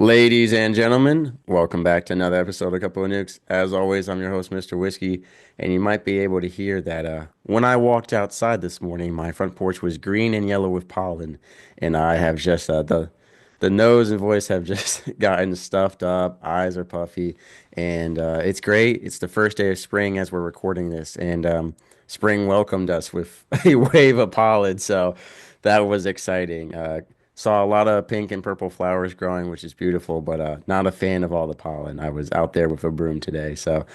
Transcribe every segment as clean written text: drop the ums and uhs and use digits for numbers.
Ladies and gentlemen, welcome back to another episode of Couple of Nukes. As always, I'm your host, Mr. Whiskey, and you might be able to hear that when I walked outside this morning, my front porch was green and yellow with pollen, and I have just the nose and voice have just gotten stuffed up, eyes are puffy, and it's great. It's the first day of spring as we're recording this, and spring welcomed us with a wave of pollen, so that was exciting. Saw a lot of pink and purple flowers growing, which is beautiful, but not a fan of all the pollen. I was out there with a broom today. But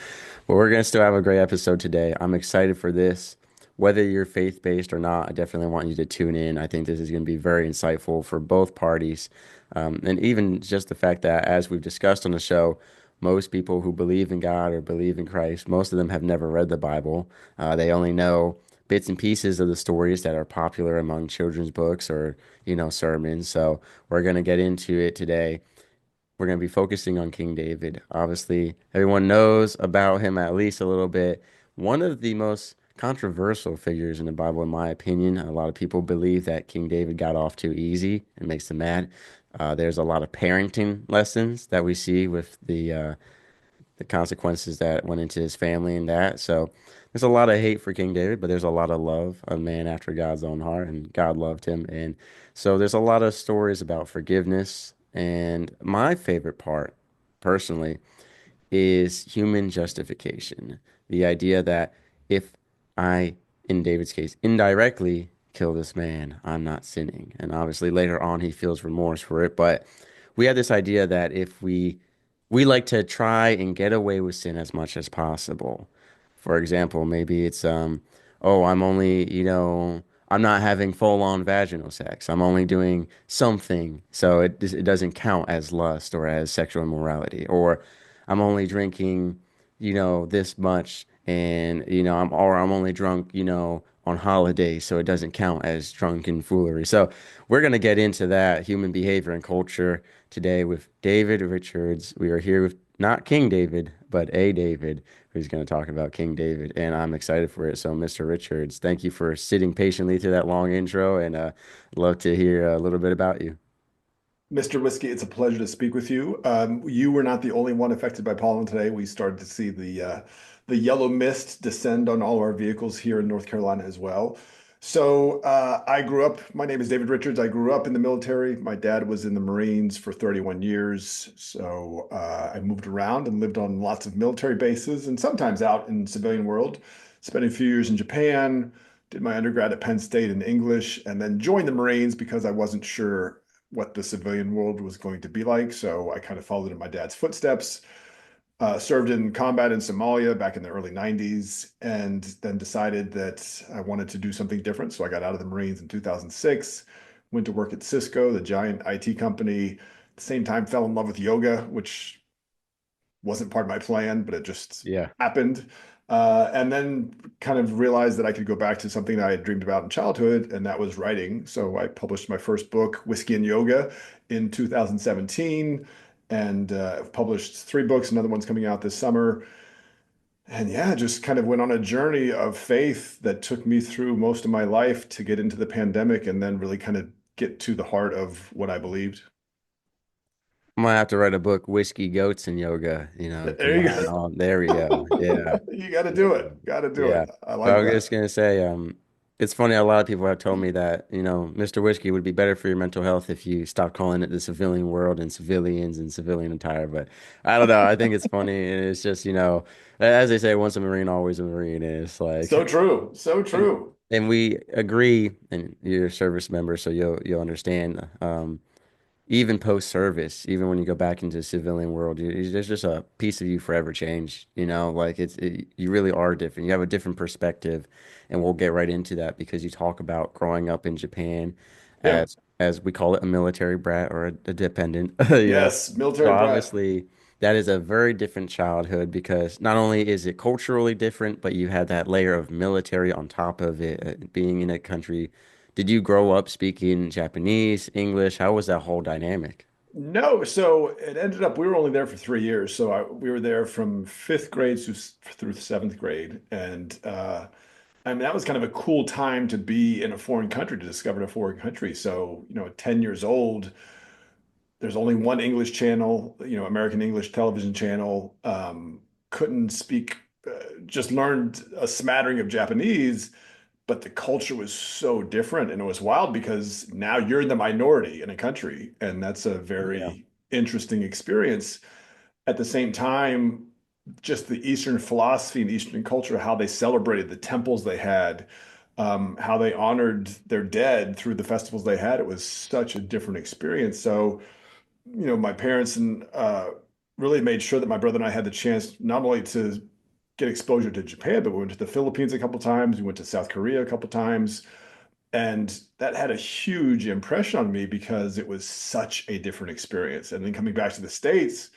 we're going to still have a great episode today. I'm excited for this. Whether you're faith-based or not, I definitely want you to tune in. I think this is going to be very insightful for both parties. And even just the fact that, as we've discussed on the show, most people who believe in God or believe in Christ, most of them have never read the Bible. They only know bits and pieces of the stories that are popular among children's books or, sermons. So we're going to get into it today. We're going to be focusing on King David. Obviously, everyone knows about him at least a little bit. One of the most controversial figures in the Bible, in my opinion. A lot of people believe that King David got off too easy and makes them mad. There's a lot of parenting lessons that we see with the consequences that went into his family and that. So there's a lot of hate for King David, but there's a lot of love, a man after God's own heart, and God loved him. And so there's a lot of stories about forgiveness. And my favorite part, personally, is human justification. The idea that if I, in David's case, indirectly kill this man, I'm not sinning. And obviously later on he feels remorse for it, but we have this idea that if we like to try and get away with sin as much as possible. For example, maybe it's oh, I'm only, I'm not having full-on vaginal sex. I'm only doing something, so it doesn't count as lust or as sexual immorality. Or I'm only drinking, this much, and I'm only drunk, on holidays, so it doesn't count as drunken foolery. So we're gonna get into that human behavior and culture today with David Richards. We are here with not King David, but a David who's going to talk about King David, and I'm excited for it. So, Mr. Richards, thank you for sitting patiently through that long intro, and love to hear a little bit about you. Mr. Whiskey, it's a pleasure to speak with you. You were not the only one affected by pollen today. We started to see the yellow mist descend on all our vehicles here in North Carolina as well. I grew up. My name is David Richards. I grew up in the military. My dad was in the Marines for 31 years. I moved around and lived on lots of military bases and sometimes out in civilian world. Spent a few years in Japan. Did my undergrad at Penn State in English, and then joined the Marines because I wasn't sure what the civilian world was going to be like. So I kind of followed in my dad's footsteps, served in combat in Somalia back in the early 90s, and then decided that I wanted to do something different. So I got out of the Marines in 2006, went to work at Cisco, the giant IT company. At the same time, fell in love with yoga, which wasn't part of my plan, but it just Yeah. happened. And then kind of realized that I could go back to something that I had dreamed about in childhood, and that was writing. So I published my first book, Whiskey and Yoga, in 2017, and published three books. Another one's coming out this summer. And yeah, just kind of went on a journey of faith that took me through most of my life to get into the pandemic and then really kind of get to the heart of what I believed. I'm gonna have to write a book, Whiskey, Goats, and Yoga, There you combine go. all. There we go. Yeah. You got to do Yeah. it. Got to do Yeah. it. I But I like was that. just gonna say, it's funny, a lot of people have told me that, Mr. Whiskey would be better for your mental health if you stopped calling it the civilian world and civilians and civilian attire. But I don't know. I think it's funny, and it's just, as they say, once a Marine, always a Marine. And it's So like, true. So and true. and we agree, and you're a service member, so you'll understand. Even post service, even when you go back into the civilian world, there's just a piece of you forever changed. Like you really are different. You have a different perspective, and we'll get right into that because you talk about growing up in Japan Yeah. as we call it, a military brat or a dependent. you know. Yes. So Military brat. obviously that is a very different childhood because not only is it culturally different, but you had that layer of military on top of it, being in a country. Did you grow up speaking Japanese, English? How was that whole dynamic? No. So it ended up, we were only there for 3 years. We were there from fifth grade through seventh grade. And I mean, that was kind of a cool time to be in a foreign country, to discover a foreign country. So, 10 years old, There's only one English channel, American English television channel. Couldn't speak, just learned a smattering of Japanese, but the culture was so different. And it was wild because now you're the minority in a country. And that's a Yeah. very interesting experience. At the same time, just the Eastern philosophy and Eastern culture, how they celebrated the temples they had, how they honored their dead through the festivals they had. It was such a different experience. So, my parents and really made sure that my brother and I had the chance not only to get exposure to Japan, but we went to the Philippines a couple times. We went to South Korea a couple times. And that had a huge impression on me because it was such a different experience. And then coming back to the States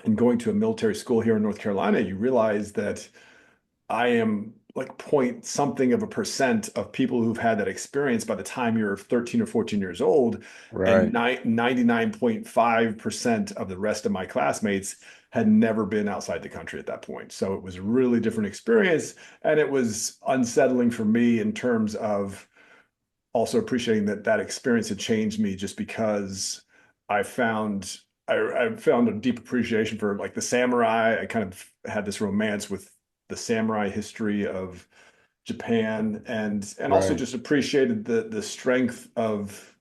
and going to a military school here in North Carolina, you realize that I am like point something of a percent of people who've had that experience by the time you're 13 or 14 years old. And Right. 99.5% of the rest of my classmates had never been outside the country at that point. So it was a really different experience. And it was unsettling for me in terms of also appreciating that that experience had changed me just because I found I found a deep appreciation for like the samurai. I kind of had this romance with the samurai history of Japan and also Right. just appreciated the strength of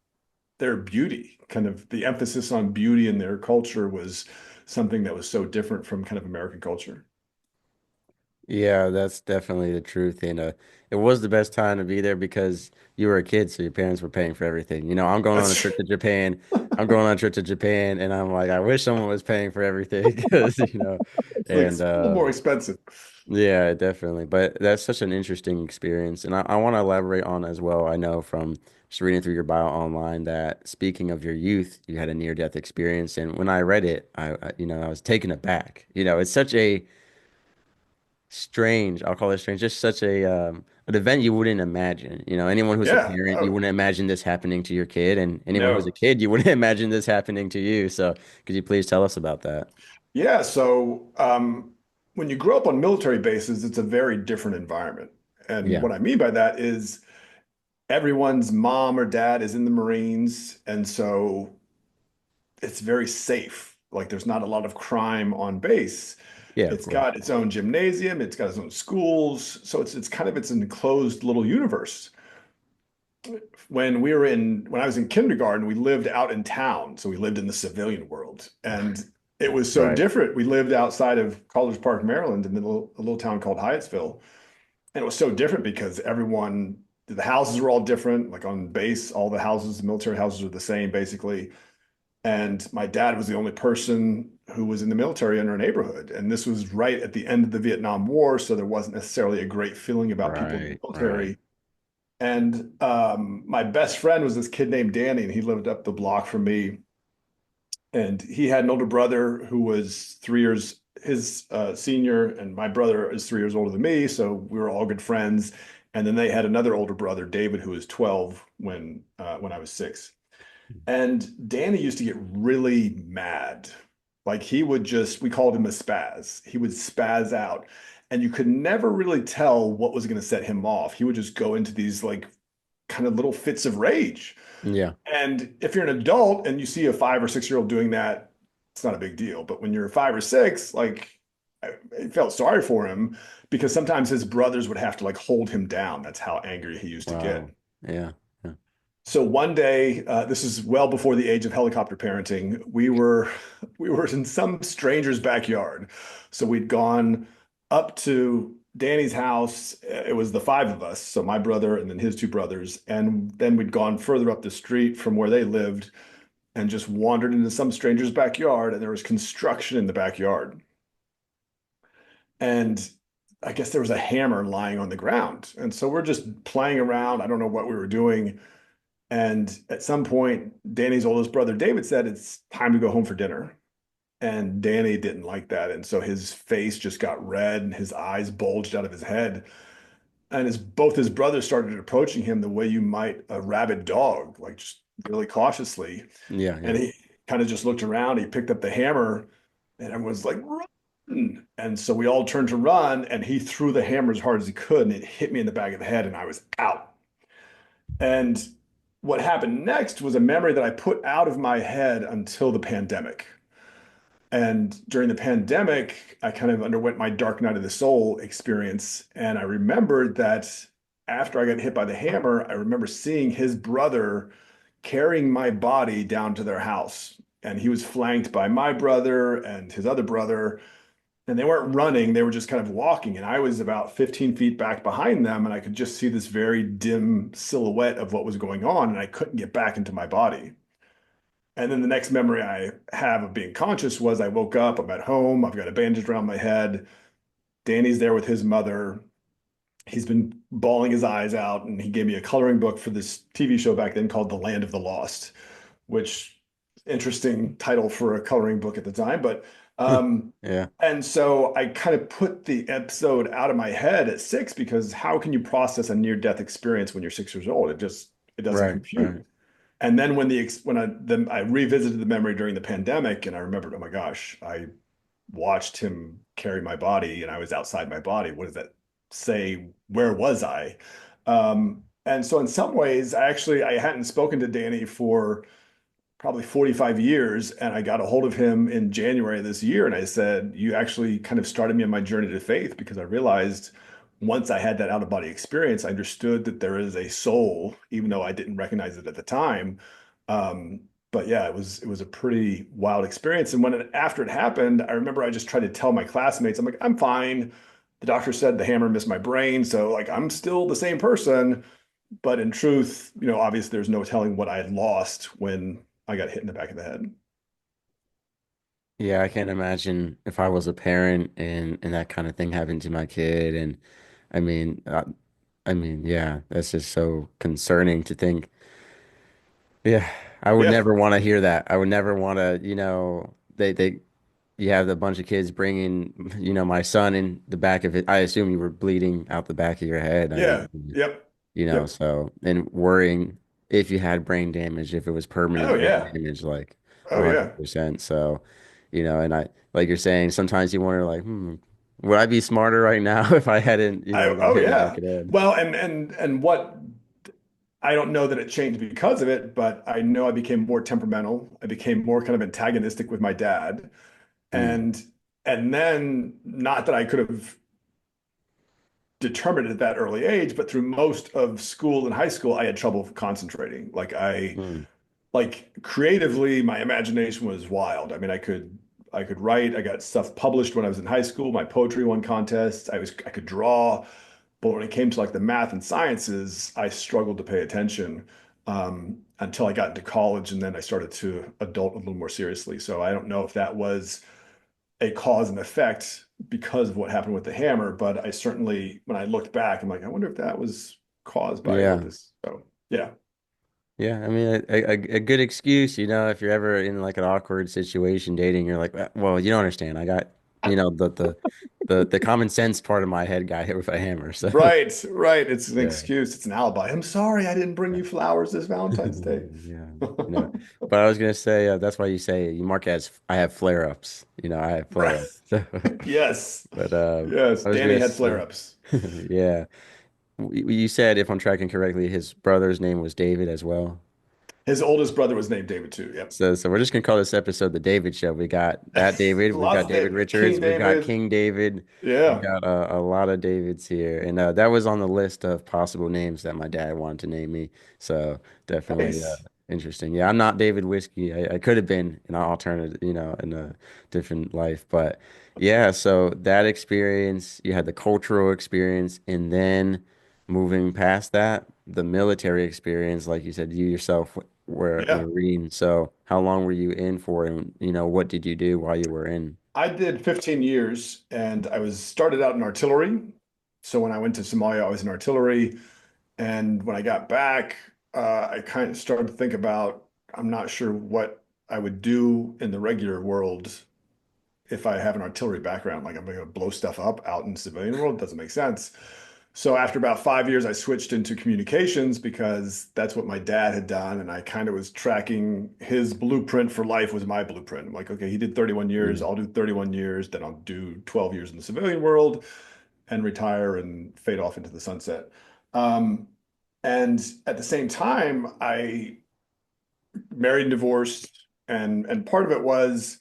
their beauty. Kind of the emphasis on beauty in their culture was something that was so different from kind of American culture. Yeah, that's definitely the truth. And it was the best time to be there because you were a kid, so your parents were paying for everything. I'm going on a That's trip to Japan. I'm going on a trip to Japan, and I'm like, I wish someone was paying for everything because. it's like And it's a little more expensive. yeah, definitely. But that's such an interesting experience. And I want to elaborate on as well. I know from just reading through your bio online that speaking of your youth, you had a near-death experience. And when I read it, I was taken aback. It's such a strange, I'll call it strange, just such an event you wouldn't imagine. Anyone who's a Yeah. parent, you wouldn't imagine this happening to your kid, and anyone who's a No. kid, you wouldn't imagine this happening to you. So, could you please tell us about that? Yeah, so when you grow up on military bases, it's a very different environment. And Yeah, what I mean by that is everyone's mom or dad is in the Marines, and so it's very safe. Like there's not a lot of crime on base. yeah, of It's course. got its own gymnasium, it's got its own schools, so it's kind of its enclosed little universe. When I was in kindergarten, we lived out in town, so we lived in the civilian world, and it was so Right, different. We lived outside of College Park, Maryland, in a little town called Hyattsville, and it was so different because the houses were all different. Like on base, all the houses, the military houses were the same basically. And my dad was the only person who was in the military in our neighborhood, and this was right at the end of the Vietnam War, so there wasn't necessarily a great feeling about people in the right, right. military. And my best friend was this kid named Danny, and he lived up the block from me. And he had an older brother who was 3 years his senior, and my brother is 3 years older than me. So we were all good friends. And then they had another older brother, David, who was 12 when I was 6. And Danny used to get really mad. Like we called him a spaz. He would spaz out. And you could never really tell what was going to set him off. He would just go into these like kind of little fits of rage. Yeah, And if you're an adult and you see a 5 or 6 year old doing that, it's not a big deal. But when you're 5 or 6, like I felt sorry for him because sometimes his brothers would have to like hold him down. That's how angry he used to get. wow. Yeah, yeah, So one day, this is well before the age of helicopter parenting, we were in some stranger's backyard. So we'd gone up to Danny's house. It was the five of us, so my brother and then his two brothers, and then we'd gone further up the street from where they lived and just wandered into some stranger's backyard, and there was construction in the backyard. And I guess there was a hammer lying on the ground. And so we're just playing around. I don't know what we were doing. And at some point, Danny's oldest brother, David, said, "It's time to go home for dinner." And Danny didn't like that. And so his face just got red and his eyes bulged out of his head. And as both his brothers started approaching him the way you might a rabid dog, like just really cautiously. yeah, And yeah. he kind of just looked around, he picked up the hammer, and everyone's like, "Run." And so we all turned to run, and he threw the hammer as hard as he could, and it hit me in the back of the head, and I was out. And what happened next was a memory that I put out of my head until the pandemic. And during the pandemic, I kind of underwent my dark night of the soul experience. And I remembered that after I got hit by the hammer, I remember seeing his brother carrying my body down to their house. And he was flanked by my brother and his other brother. And they weren't running, they were just kind of walking. And I was about 15 feet back behind them. And I could just see this very dim silhouette of what was going on. And I couldn't get back into my body. And then the next memory I have of being conscious was I woke up, I'm at home, I've got a bandage around my head. Danny's there with his mother. He's been bawling his eyes out, and he gave me a coloring book for this TV show back then called The Land of the Lost, which interesting title for a coloring book at the time. But Yeah. and so I kind of put the episode out of my head at 6 because how can you process a near-death experience when you're 6 years old? It doesn't Right. compute. Right. And then when I revisited the memory during the pandemic, and I remembered, oh my gosh, I watched him carry my body, and I was outside my body. What does that say? Where was I? And so in some ways, I hadn't spoken to Danny for probably 45 years. And I got a hold of him in January of this year. And I said, you actually kind of started me on my journey to faith because I realized once I had that out of body experience, I understood that there is a soul, even though I didn't recognize it at the time. Um, but yeah, it was a pretty wild experience. And after it happened, I remember I just tried to tell my classmates, I'm like, I'm fine. The doctor said the hammer missed my brain, so like I'm still the same person. But in truth, obviously there's no telling what I had lost when I got hit in the back of the head. Yeah, I can't imagine if I was a parent and that kind of thing happened to my kid. And I mean, yeah, that's just so concerning to think. Yeah, I would Yeah, never want to hear that. I would never want to, you have a bunch of kids bringing, my son in the back of it. I assume you were bleeding out the back of your head. I yeah, mean, yep, yep. so, and worrying if you had brain damage, if it was Oh permanent brain yeah, damage, like oh yeah, 100%. So, and like you're saying, sometimes you wonder, like, would I be smarter right now if I hadn't, got oh hit in the back yeah. of the head? Well, and what I don't know that it changed because of it, but I know I became more temperamental. I became more kind of antagonistic with my dad, Mm, and and then not that I could have determined at that early age, but through most of school and high school, I had trouble concentrating. mm, Like creatively, my imagination was wild. I mean, I could write. I got stuff published when I was in high school. My poetry won contests. I could draw, but when it came to like the math and sciences, I struggled to pay attention until I got into college, and then I started to adult a little more seriously. So I don't know if that was a cause and effect because of what happened with the hammer, but I certainly, when I looked back, I'm like, I wonder if that was caused by yeah. this. So yeah, Yeah, I mean, a good excuse, if you're ever in like an awkward situation dating, you're like, well, you don't understand. I got, the common sense part of my head got hit with a hammer. So, right, right. It's an yeah. excuse. It's an alibi. I'm sorry I didn't bring Yeah. you flowers this Valentine's Day. Yeah. But I was gonna say, that's why you say you mark it as I have flare-ups. I have Right. flare-ups. So, Yes. but Yes. I was Danny gonna had say, flare-ups. yeah. You said, if I'm tracking correctly, his brother's name was David as well. His oldest brother was named David too. Yep. So we're just gonna call this episode the David Show. We got that David, we've Lots got of David David. King Richards, we've got David. King David, we've Yeah. got a lot of Davids here, and that was on the list of possible names that my dad wanted to name me. So definitely Nice. interesting. Yeah, I'm not David Whiskey. I could have been in an alternative, in a different life, but yeah. So that experience, you had the cultural experience, and then moving past that, the military experience, like you said, you yourself were a Yeah. Marine. So how long were you in for, and what did you do while you were in? I did 15 years and I was started out in artillery. So when I went to Somalia, I was in artillery. And when I got back, I kind of started to think about I'm not sure what I would do in the regular world if I have an artillery background. Like I'm going to blow stuff up out in the civilian world. Doesn't make sense. So after about 5 years, I switched into communications because that's what my dad had done. And I kind of was tracking his blueprint for life was my blueprint. I'm like, okay, he did 31 years. Mm. I'll do 31 years. Then I'll do 12 years in the civilian world and retire and fade off into the sunset. Um, And at the same time, I married and divorced, and part of it was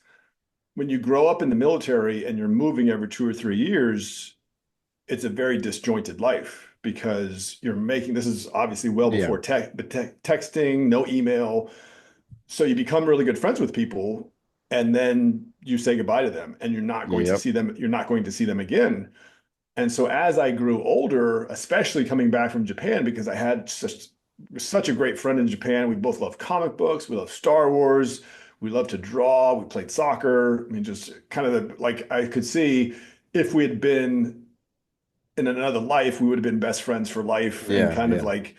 when you grow up in the military and you're moving every 2 or 3 years, it's a very disjointed life because you're making this is obviously well Yeah. before texting, no email. So you become really good friends with people and then you say goodbye to them and Yep. you're not going to see them again. And so as I grew older, especially coming back from Japan, because I had such a great friend in Japan. We both love comic books, we love Star Wars, we love to draw, we played soccer. I mean, just kind of like I could see if we had been in another life, we would have been best friends for life and Yeah. kind of Yeah. like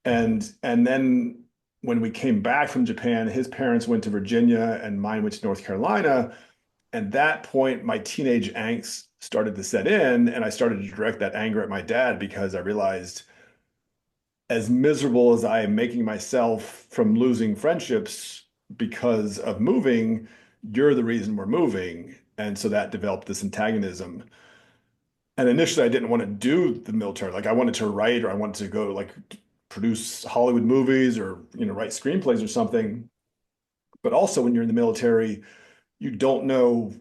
and then when we came back from Japan, his parents went to Virginia and mine went to North Carolina. And that point, my teenage angst started to set in, and I started to direct that anger at my dad because I realized, as miserable as I am making myself from losing friendships because of moving, you're the reason we're moving. And so that developed this antagonism. And initially, I didn't want to do the military. Like I wanted to write, or I wanted to go like produce Hollywood movies, or write screenplays or something. But also, when you're in the military, you don't know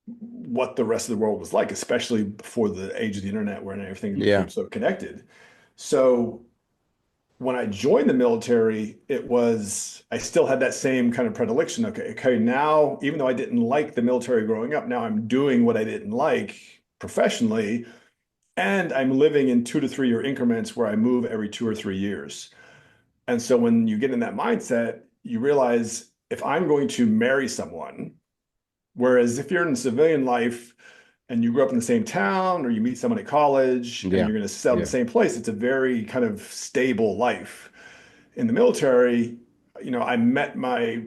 what the rest of the world was like, especially before the age of the internet, when everything Yeah. became so connected. So when I joined the military, I still had that same kind of predilection. Okay, now, even though I didn't like the military growing up, now I'm doing what I didn't like professionally, and I'm living in 2 to 3 year increments where I move every 2 or 3 years. And so when you get in that mindset, you realize if I'm going to marry someone, whereas if you're in civilian life and you grew up in the same town or you meet someone at college and Yeah. you're going to settle in the Yeah. same place, it's a very kind of stable life. In the military, I met my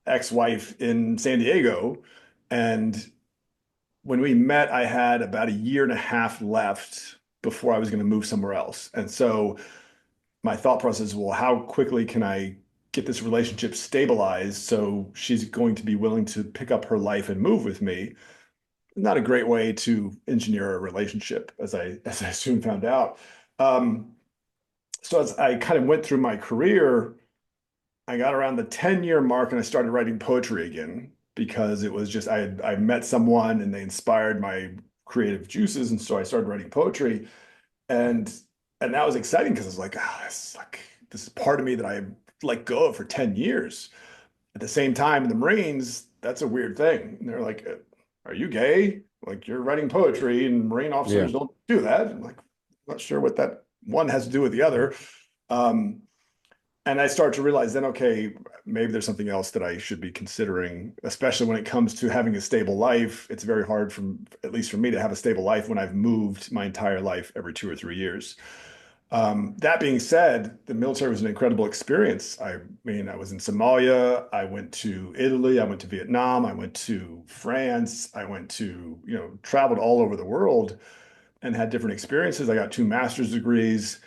ex-wife in San Diego, and when we met, I had about a year and a half left before I was going to move somewhere else. And so my thought process is, well, how quickly can I get this relationship stabilized so she's going to be willing to pick up her life and move with me? Not a great way to engineer a relationship, as I soon found out. Um, so as I kind of went through my career, I got around the 10-year mark and I started writing poetry again because it was just I met someone and they inspired my creative juices, and so I started writing poetry, and that was exciting because I was like, this is part of me that I let go of for 10 years. At the same time, in the Marines, that's a weird thing. And they're like, are you gay? Like you're writing poetry and Marine Yeah. officers don't do that. I'm like, I'm not sure what that one has to do with the other. Um, and I start to realize then, okay, maybe there's something else that I should be considering, especially when it comes to having a stable life. It's very hard at least for me, to have a stable life when I've moved my entire life every 2 or 3 years. That being said, the military was an incredible experience. I mean, I was in Somalia, I went to Italy, I went to Vietnam, I went to France, I went to, traveled all over the world and had different experiences. I got 2 master's degrees.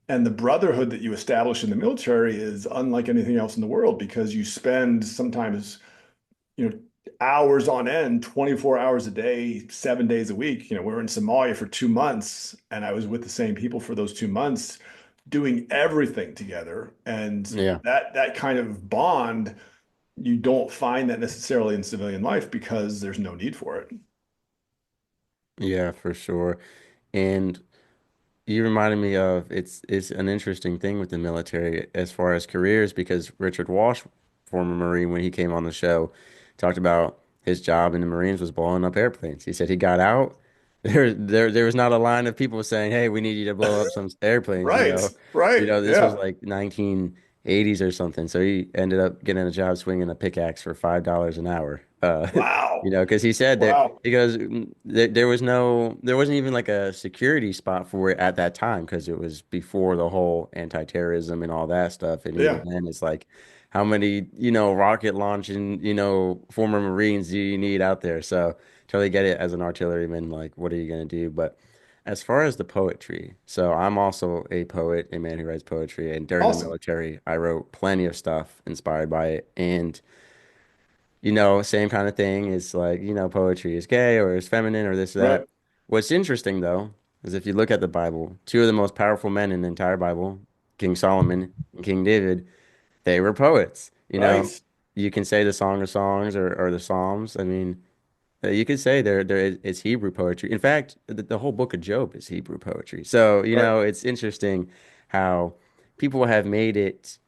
And the brotherhood that you establish in the military is unlike anything else in the world because you spend sometimes, you know, hours on end, 24 hours a day, 7 days a week. We were in Somalia for 2 months and I was with the same people for those 2 months doing everything together. And Yeah. that kind of bond, you don't find that necessarily in civilian life because there's no need for it. Yeah, for sure. And you reminded me of it's an interesting thing with the military as far as careers because Richard Walsh, former Marine, when he came on the show, talked about his job in the Marines was blowing up airplanes. He said he got out. There was not a line of people saying, "Hey, we need you to blow up some airplanes," you Right, know. right. This was Yeah. like 1980s or something. So he ended up getting a job swinging a pickaxe for $5 an hour. Wow. Because he said that Wow. because there wasn't even like a security spot for it at that time because it was before the whole anti-terrorism and all that stuff. And even Yeah. then, it's like, how many, rocket launching, former Marines do you need out there? So totally get it as an artilleryman, like, what are you gonna do? But as far as the poetry, so I'm also a poet, a man who writes poetry, and during the Awesome. military, I wrote plenty of stuff inspired by it. And same kind of thing. It's like, poetry is gay or is feminine or this, or Right. that. What's interesting though, is if you look at the Bible, two of the most powerful men in the entire Bible, King Solomon and King David, they were poets. You know, Right. you can say the Song of Songs or the Psalms. I mean, you could say it's Hebrew poetry. In fact, the whole book of Job is Hebrew poetry. So, Right. it's interesting how people have made it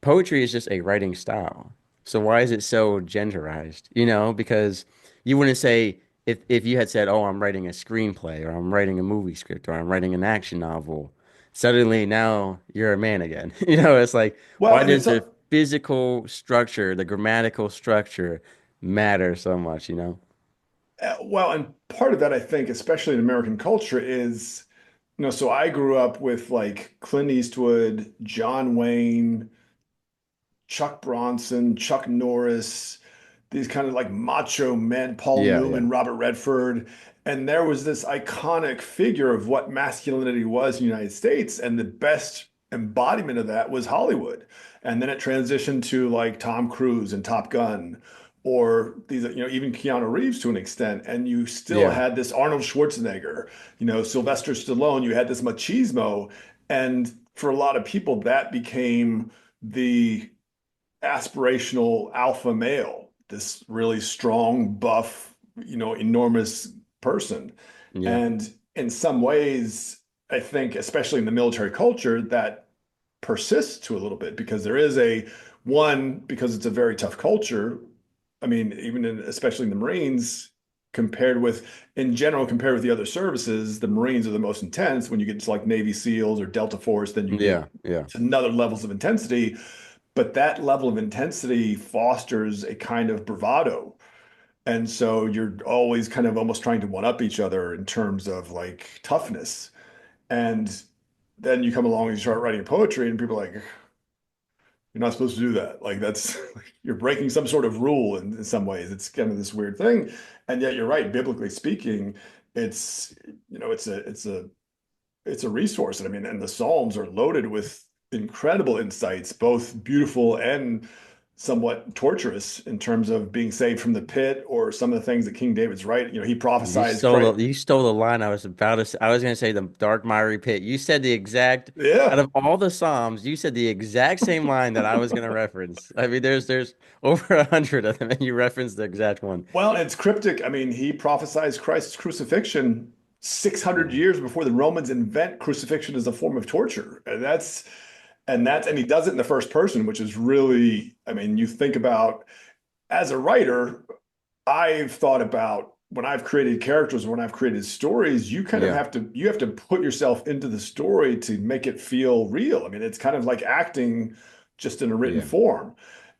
poetry is just a writing style. So why is it so genderized? Because you wouldn't say if you had said, "Oh, I'm writing a screenplay or I'm writing a movie script or I'm writing an action novel," suddenly now you're a man again. It's like Well, why and does it's the physical structure, the grammatical structure matter so much, you know? well, and part of that, I think, especially in American culture, is, so I grew up with like Clint Eastwood, John Wayne, Chuck Bronson, Chuck Norris, these kind of like macho men, Paul Yeah, yeah. Newman, Robert Redford. And there was this iconic figure of what masculinity was in the United States. And the best embodiment of that was Hollywood. And then it transitioned to like Tom Cruise and Top Gun, or these, even Keanu Reeves to an extent. And you still Yeah. had this Arnold Schwarzenegger, Sylvester Stallone, you had this machismo. And for a lot of people, that became the aspirational alpha male, this really strong, buff, enormous person. Yeah. And in some ways, I think, especially in the military culture, that persists to a little bit because there is because it's a very tough culture. I mean, especially in the Marines, compared with the other services, the Marines are the most intense. When you get to like Navy SEALs or Delta Force, then you get Yeah. Yeah. to another levels of intensity. But that level of intensity fosters a kind of bravado. And so you're always kind of almost trying to one up each other in terms of like toughness. And then you come along and you start writing poetry, and people are like, you're not supposed to do that. Like that's you're breaking some sort of rule in some ways. It's kind of this weird thing. And yet you're right, biblically speaking, it's it's a resource. And I mean, and the Psalms are loaded with incredible insights, both beautiful and somewhat torturous in terms of being saved from the pit, or some of the things that King David's right. He prophesies Christ. You stole the line I was about to say. I was going to say the dark miry pit. You said the exact out Yeah. of all the Psalms, you said the exact same line that I was going to reference. I mean, there's over 100 of them, and you referenced the exact one. Well, it's cryptic. I mean, he prophesies Christ's crucifixion 600 Yeah. years before the Romans invent crucifixion as a form of torture. And he does it in the first person, which is really, I mean, you think about as a writer, I've thought about when I've created characters, when I've created stories, you kind of Yeah. have to put yourself into the story to make it feel real. I mean, it's kind of like acting just in a written Yeah. form.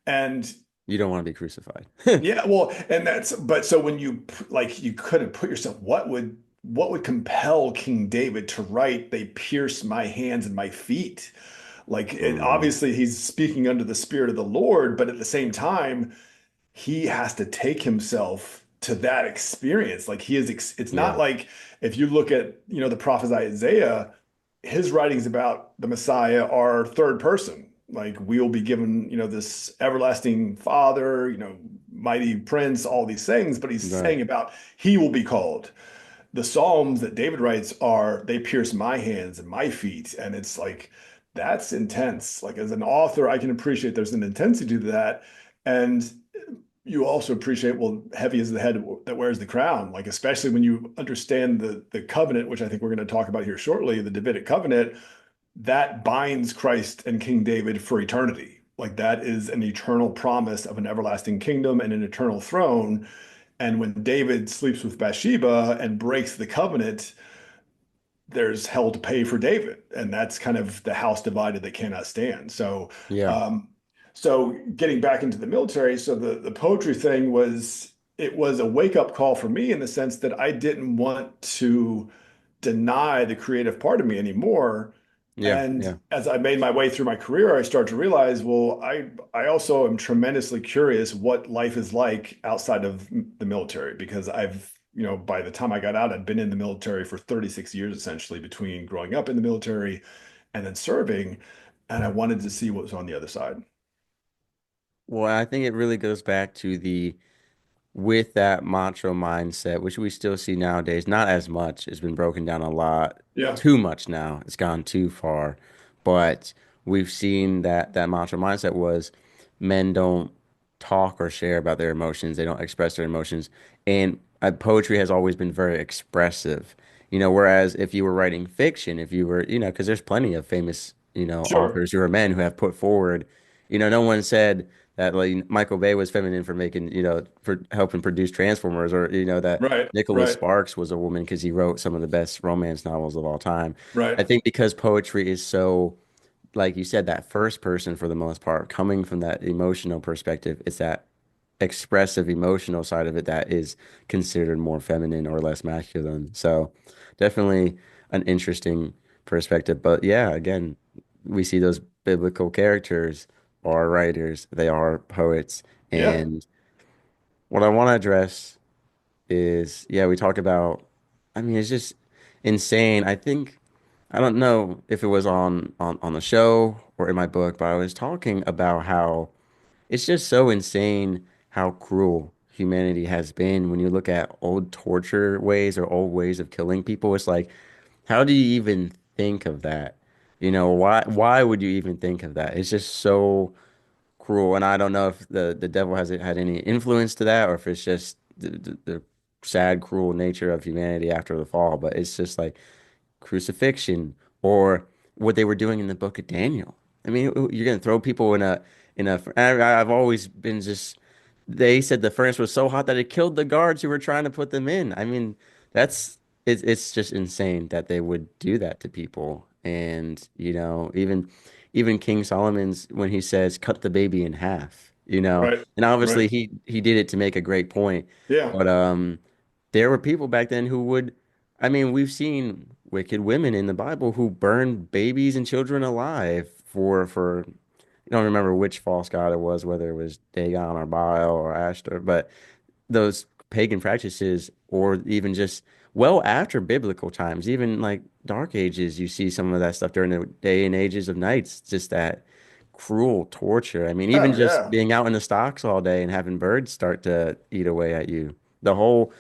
And You don't want to be crucified. yeah, well, and that's but so when like you couldn't put yourself, what would compel King David to write, "They pierce my hands and my feet"? Like Mm, obviously he's speaking under the Spirit of the Lord, but at the same time, he has to take himself to that experience. Like it's not yeah. like if you look at, the prophet Isaiah, his writings about the Messiah are third person. Like we will be given, this everlasting father, mighty prince, all these things, but he's Right. saying about he will be called. The Psalms that David writes are they pierce my hands and my feet. And it's like that's intense. Like as an author, I can appreciate there's an intensity to that. And you also appreciate, well, heavy is the head that wears the crown. Like, especially when you understand the covenant, which I think we're going to talk about here shortly, the Davidic covenant, that binds Christ and King David for eternity. Like, that is an eternal promise of an everlasting kingdom and an eternal throne. And when David sleeps with Bathsheba and breaks the covenant, there's hell to pay for David, and that's kind of the house divided that cannot stand. So, Yeah. um, so getting back into the military, so the poetry thing was a wake up call for me in the sense that I didn't want to deny the creative part of me anymore. Yeah. And Yeah. as I made my way through my career, I started to realize, well, I also am tremendously curious what life is like outside of the military because by the time I got out, I'd been in the military for 36 years essentially between growing up in the military and then serving, and I wanted to see what was on the other side. Well, I think it really goes back to with that macho mindset, which we still see nowadays, not as much. It's been broken down a lot, Yeah. too much now. It's gone too far. but we've seen that that macho mindset was men don't talk or share about their emotions. They don't express their emotions. And poetry has always been very expressive, whereas if you were writing fiction, if you were, because there's plenty of famous, Sure. authors who are men who have put forward, no one said that like Michael Bay was feminine for making, for helping produce Transformers, or, that Right. Nicholas Right. Sparks was a woman because he wrote some of the best romance novels of all time. I Right. think because poetry is so, like you said, that first person for the most part, coming from that emotional perspective, it's that expressive emotional side of it that is considered more feminine or less masculine. So definitely an interesting perspective. But yeah, again, we see those biblical characters are writers, they are poets. Yeah. And what I want to address is, yeah, we talk about, I mean, it's just insane. I think I don't know if it was on the show or in my book, but I was talking about how it's just so insane how cruel humanity has been when you look at old torture ways or old ways of killing people. It's like, how do you even think of that? Why would you even think of that? It's just so cruel. And I don't know if the devil has had any influence to that or if it's just the sad, cruel nature of humanity after the fall. But it's just like crucifixion or what they were doing in the book of Daniel. I mean, you're going to throw people I've always been just, they said the furnace was so hot that it killed the guards who were trying to put them in. I mean, that's, it's just insane that they would do that to people. And, even King Solomon's, when he says, cut the baby in half, Right. and obviously Right. he did it to make a great point. Yeah. But, there were people back then who would, I mean, we've seen wicked women in the Bible who burned babies and children alive for I don't remember which false god it was, whether it was Dagon or Baal or Ashtor, but those pagan practices, or even just well after biblical times, even like Dark Ages, you see some of that stuff during the day and ages of nights, just that cruel torture. I mean, even Yeah. just Yeah. being out in the stocks all day and having birds start to eat away at you. The whole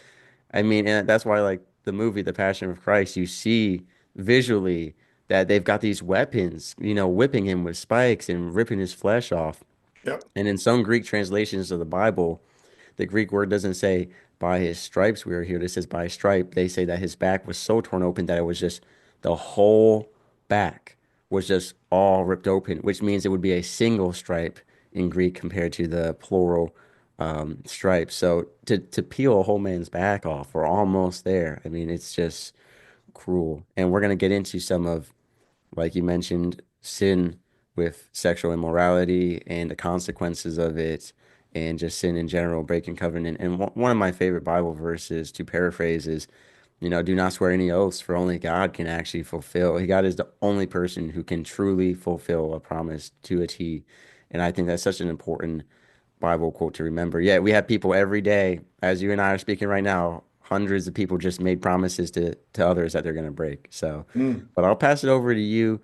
I mean, and that's why, like the movie The Passion of Christ, you see visually that they've got these weapons, whipping him with spikes and ripping his flesh off. Yep. And in some Greek translations of the Bible, the Greek word doesn't say by his stripes we are healed. It says by stripe. They say that his back was so torn open that it was just the whole back was just all ripped open, which means it would be a single stripe in Greek compared to the plural stripes. So to peel a whole man's back off, we're almost there. I mean, it's just cruel. And we're gonna get into some of, like you mentioned, sin with sexual immorality and the consequences of it, and just sin in general, breaking covenant. And one of my favorite Bible verses to paraphrase is, do not swear any oaths, for only God can actually fulfill. God is the only person who can truly fulfill a promise to a T. And I think that's such an important Bible quote to remember. Yeah, we have people every day, as you and I are speaking right now, hundreds of people just made promises to others that they're going to break. So, Mm. but I'll pass it over to you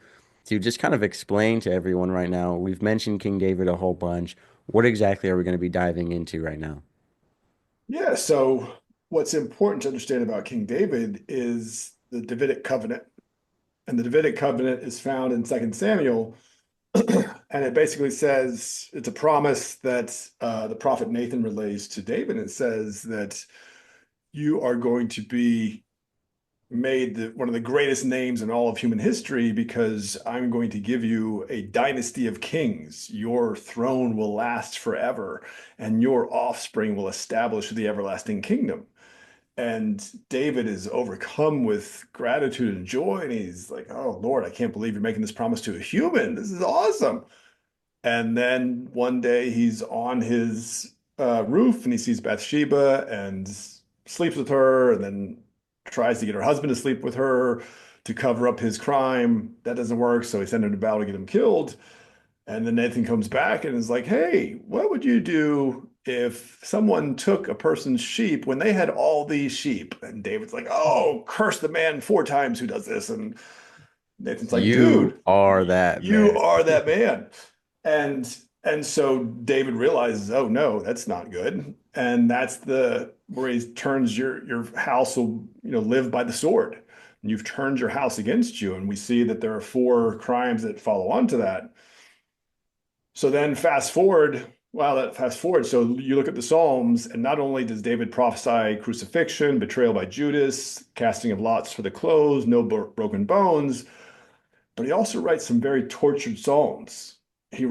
to just kind of explain to everyone right now. We've mentioned King David a whole bunch. What exactly are we going to be diving into right now? Yeah. So what's important to understand about King David is the Davidic Covenant. And the Davidic Covenant is found in Second Samuel. And it basically says it's a promise that the prophet Nathan relays to David. It says that you are going to be made one of the greatest names in all of human history because I'm going to give you a dynasty of kings. Your throne will last forever, and your offspring will establish the everlasting kingdom. And David is overcome with gratitude and joy, and he's like, "Oh Lord, I can't believe you're making this promise to a human. This is awesome." And then one day he's on his roof and he sees Bathsheba and sleeps with her, and then tries to get her husband to sleep with her to cover up his crime. That doesn't work, so he sends him to battle to get him killed. And then Nathan comes back and is like, "Hey, what would you do if someone took a person's sheep when they had all these sheep?" And David's like, "Oh, curse the man 4 times who does this." And Nathan's like, You "Dude, are that you man. are that man." And so David realizes, "Oh no, that's not good." And that's the where he turns your house will, live by the sword. and you've turned your house against you. And we see that there are four crimes that follow on to that. So then fast forward, wow, that fast forward. So you look at the Psalms, and not only does David prophesy crucifixion, betrayal by Judas, casting of lots for the clothes, no broken bones, but he also writes some very tortured Psalms. He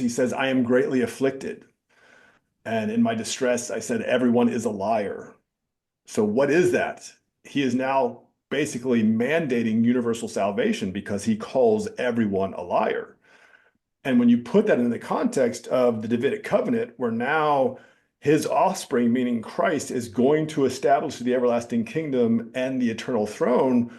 says, I am greatly afflicted. And in my distress, I said, everyone is a liar. So what is that? He is now basically mandating universal salvation because he calls everyone a liar. And when you put that in the context of the Davidic Covenant, where now his offspring, meaning Christ, is going to establish the everlasting kingdom and the eternal throne.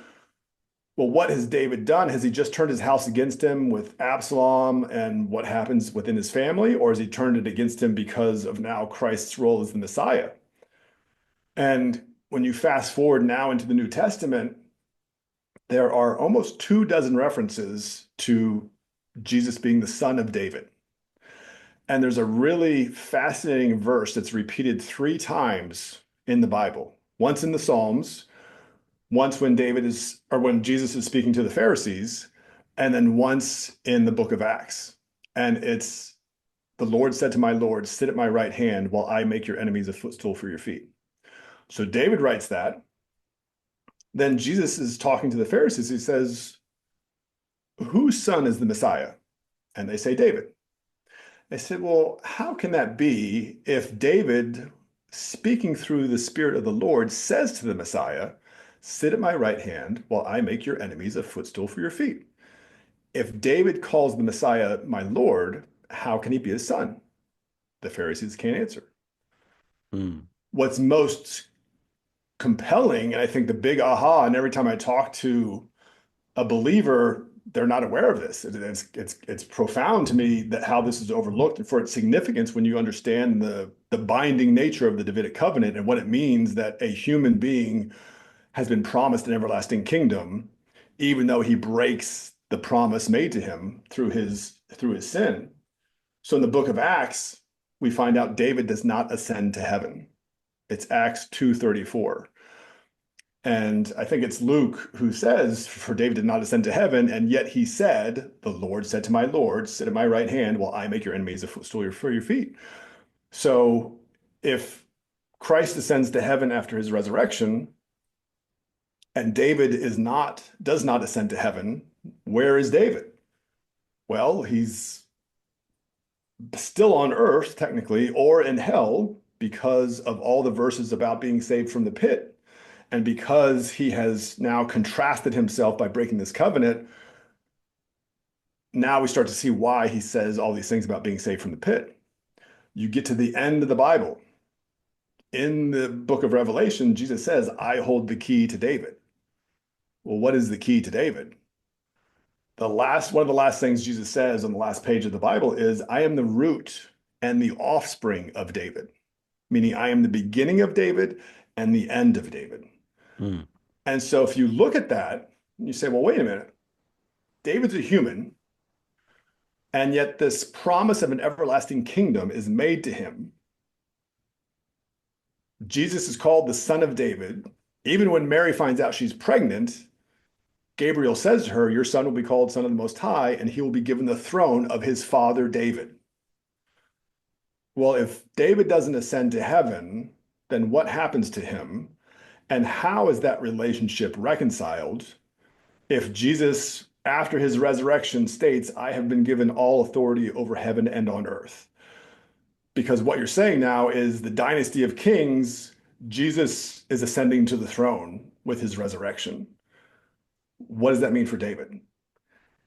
Well, what has David done? Has he just turned his house against him with Absalom and what happens within his family? Or has he turned it against him because of now Christ's role as the Messiah? And when you fast forward now into the New Testament, there are almost 24 references to Jesus being the son of David. And there's a really fascinating verse that's repeated 3 times in the Bible. Once in the Psalms, once when Jesus is speaking to the Pharisees, and then once in the book of Acts. And it's the Lord said to my Lord, sit at my right hand while I make your enemies a footstool for your feet. So David writes that. Then Jesus is talking to the Pharisees. He says, whose son is the Messiah? And they say, David. I said, well, how can that be if David, speaking through the Spirit of the Lord, says to the Messiah, sit at my right hand while I make your enemies a footstool for your feet? If David calls the Messiah my Lord, how can he be his son? The Pharisees can't answer. Hmm. What's most compelling, and I think the big aha, and every time I talk to a believer, they're not aware of this. It's profound to me that how this is overlooked and for its significance when you understand the binding nature of the Davidic Covenant and what it means that a human being has been promised an everlasting kingdom, even though he breaks the promise made to him through his sin. So in the book of Acts, we find out David does not ascend to heaven. It's Acts 2:34. And I think it's Luke who says, for David did not ascend to heaven, and yet he said, the Lord said to my Lord, sit at my right hand while I make your enemies a footstool for your feet. So if Christ ascends to heaven after his resurrection, and David does not ascend to heaven, where is David? Well, he's still on earth, technically, or in hell because of all the verses about being saved from the pit. And because he has now contrasted himself by breaking this covenant, now we start to see why he says all these things about being saved from the pit. You get to the end of the Bible. In the book of Revelation, Jesus says, I hold the key to David. Well, what is the key to David? One of the last things Jesus says on the last page of the Bible is, I am the root and the offspring of David, meaning I am the beginning of David and the end of David. Hmm. And so if you look at that, you say, well, wait a minute. David's a human, and yet this promise of an everlasting kingdom is made to him. Jesus is called the Son of David. Even when Mary finds out she's pregnant, Gabriel says to her, your son will be called Son of the Most High, and he will be given the throne of his father David. Well, if David doesn't ascend to heaven, then what happens to him? And how is that relationship reconciled if Jesus, after his resurrection, states, I have been given all authority over heaven and on earth? Because what you're saying now is the dynasty of kings, Jesus is ascending to the throne with his resurrection. What does that mean for David?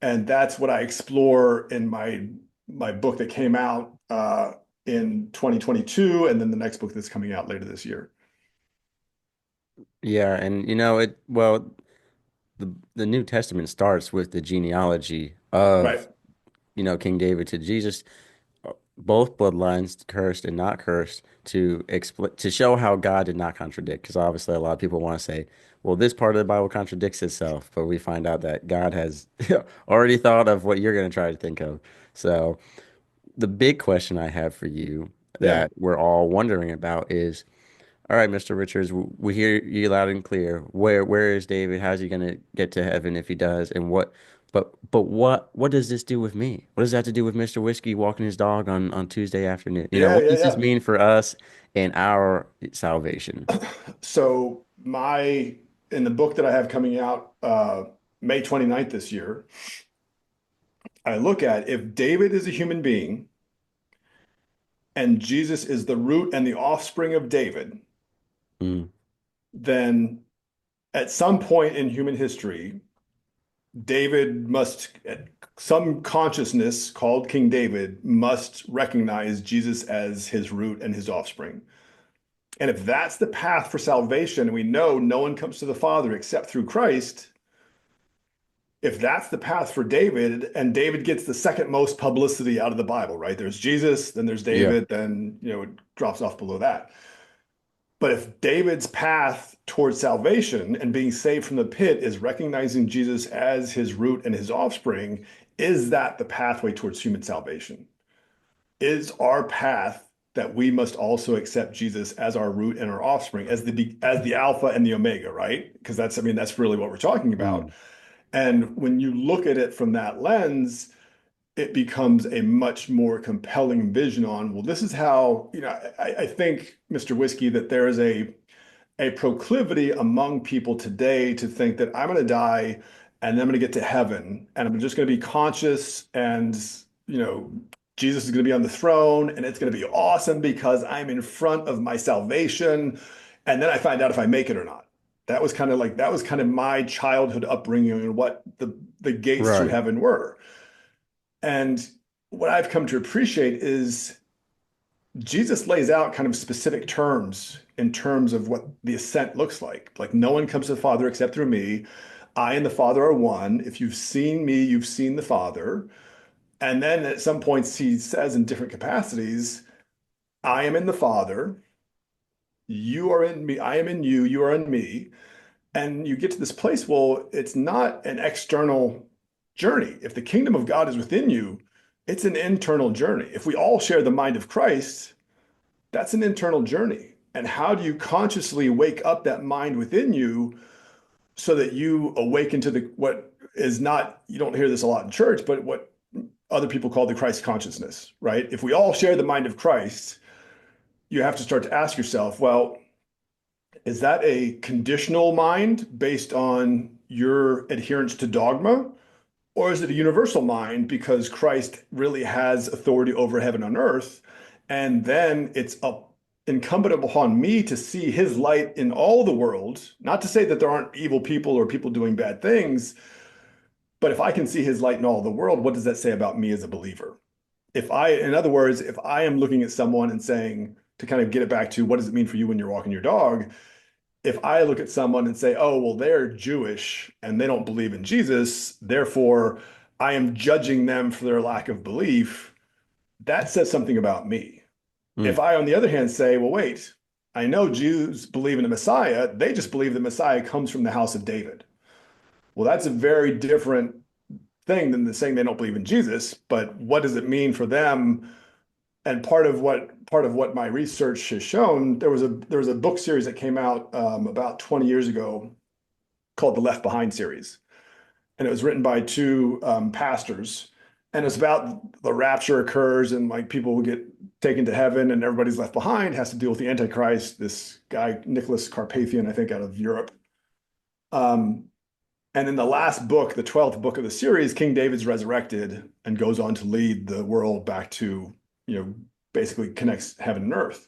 And that's what I explore in my book that came out in 2022, and then the next book that's coming out later this year. Yeah, and the New Testament starts with the genealogy of, Right. King David to Jesus, both bloodlines, cursed and not cursed, to show how God did not contradict. Because obviously, a lot of people want to say, well, this part of the Bible contradicts itself, but we find out that God has already thought of what you're going to try to think of. So, the big question I have for you Yeah. that we're all wondering about is, All right, Mr. Richards, we hear you loud and clear. Where is David? How's he gonna get to heaven if he does? And what does this do with me? What does that have to do with Mr. Whiskey walking his dog on Tuesday afternoon? Yeah, What yeah, does this yeah. mean for us and our salvation? So my in the book that I have coming out May 29th this year, I look at if David is a human being and Jesus is the root and the offspring of David, Mm, then at some point in human history, David must, some consciousness called King David must recognize Jesus as his root and his offspring. And if that's the path for salvation, and we know no one comes to the Father except through Christ, if that's the path for David, and David gets the second most publicity out of the Bible, right? There's Jesus, then there's yeah. David, then it drops off below that. But if David's path towards salvation and being saved from the pit is recognizing Jesus as his root and his offspring, is that the pathway towards human salvation? Is our path that we must also accept Jesus as our root and our offspring, as the Alpha and the Omega, right? Because that's really what we're talking about. Mm, And when you look at it from that lens, it becomes a much more compelling vision on, well, this is how, I think, Mr. Whiskey, that there is a proclivity among people today to think that I'm going to die and then I'm going to get to heaven and I'm just going to be conscious and, you know, Jesus is going to be on the throne and it's going to be awesome because I'm in front of my salvation. And then I find out if I make it or not. That was kind of my childhood upbringing and what the gates to right. heaven were. And what I've come to appreciate is Jesus lays out kind of specific terms in terms of what the ascent looks like. Like, no one comes to the Father except through me. I and the Father are one. If you've seen me, you've seen the Father. And then at some points, he says in different capacities, I am in the Father. You are in me. I am in you. You are in me. And you get to this place, well, it's not an external journey. If the kingdom of God is within you, it's an internal journey. If we all share the mind of Christ, that's an internal journey. And how do you consciously wake up that mind within you so that you awaken to the what is not, you don't hear this a lot in church, but what other people call the Christ consciousness, right? If we all share the mind of Christ, you have to start to ask yourself, well, is that a conditional mind based on your adherence to dogma? Or is it a universal mind because Christ really has authority over heaven and earth? And then it's incumbent upon me to see his light in all the world. Not to say that there aren't evil people or people doing bad things, but if I can see his light in all the world, what does that say about me as a believer? In other words, if I am looking at someone and saying, to kind of get it back to what does it mean for you when you're walking your dog? If I look at someone and say, oh, well, they're Jewish and they don't believe in Jesus, therefore I am judging them for their lack of belief, that says something about me. If Mm, I, on the other hand, say, well, wait, I know Jews believe in the Messiah, they just believe the Messiah comes from the house of David. Well, that's a very different thing than the saying they don't believe in Jesus, but what does it mean for them? And part of what my research has shown, there was a book series that came out about 20 years ago called the Left Behind series, and it was written by two pastors, and it's about the rapture occurs and like people will get taken to heaven and everybody's left behind has to deal with the Antichrist, this guy Nicholas Carpathian, I think, out of Europe. Um, and in the last book, the 12th book of the series, King David's resurrected and goes on to lead the world back to, you know, basically connects heaven and earth.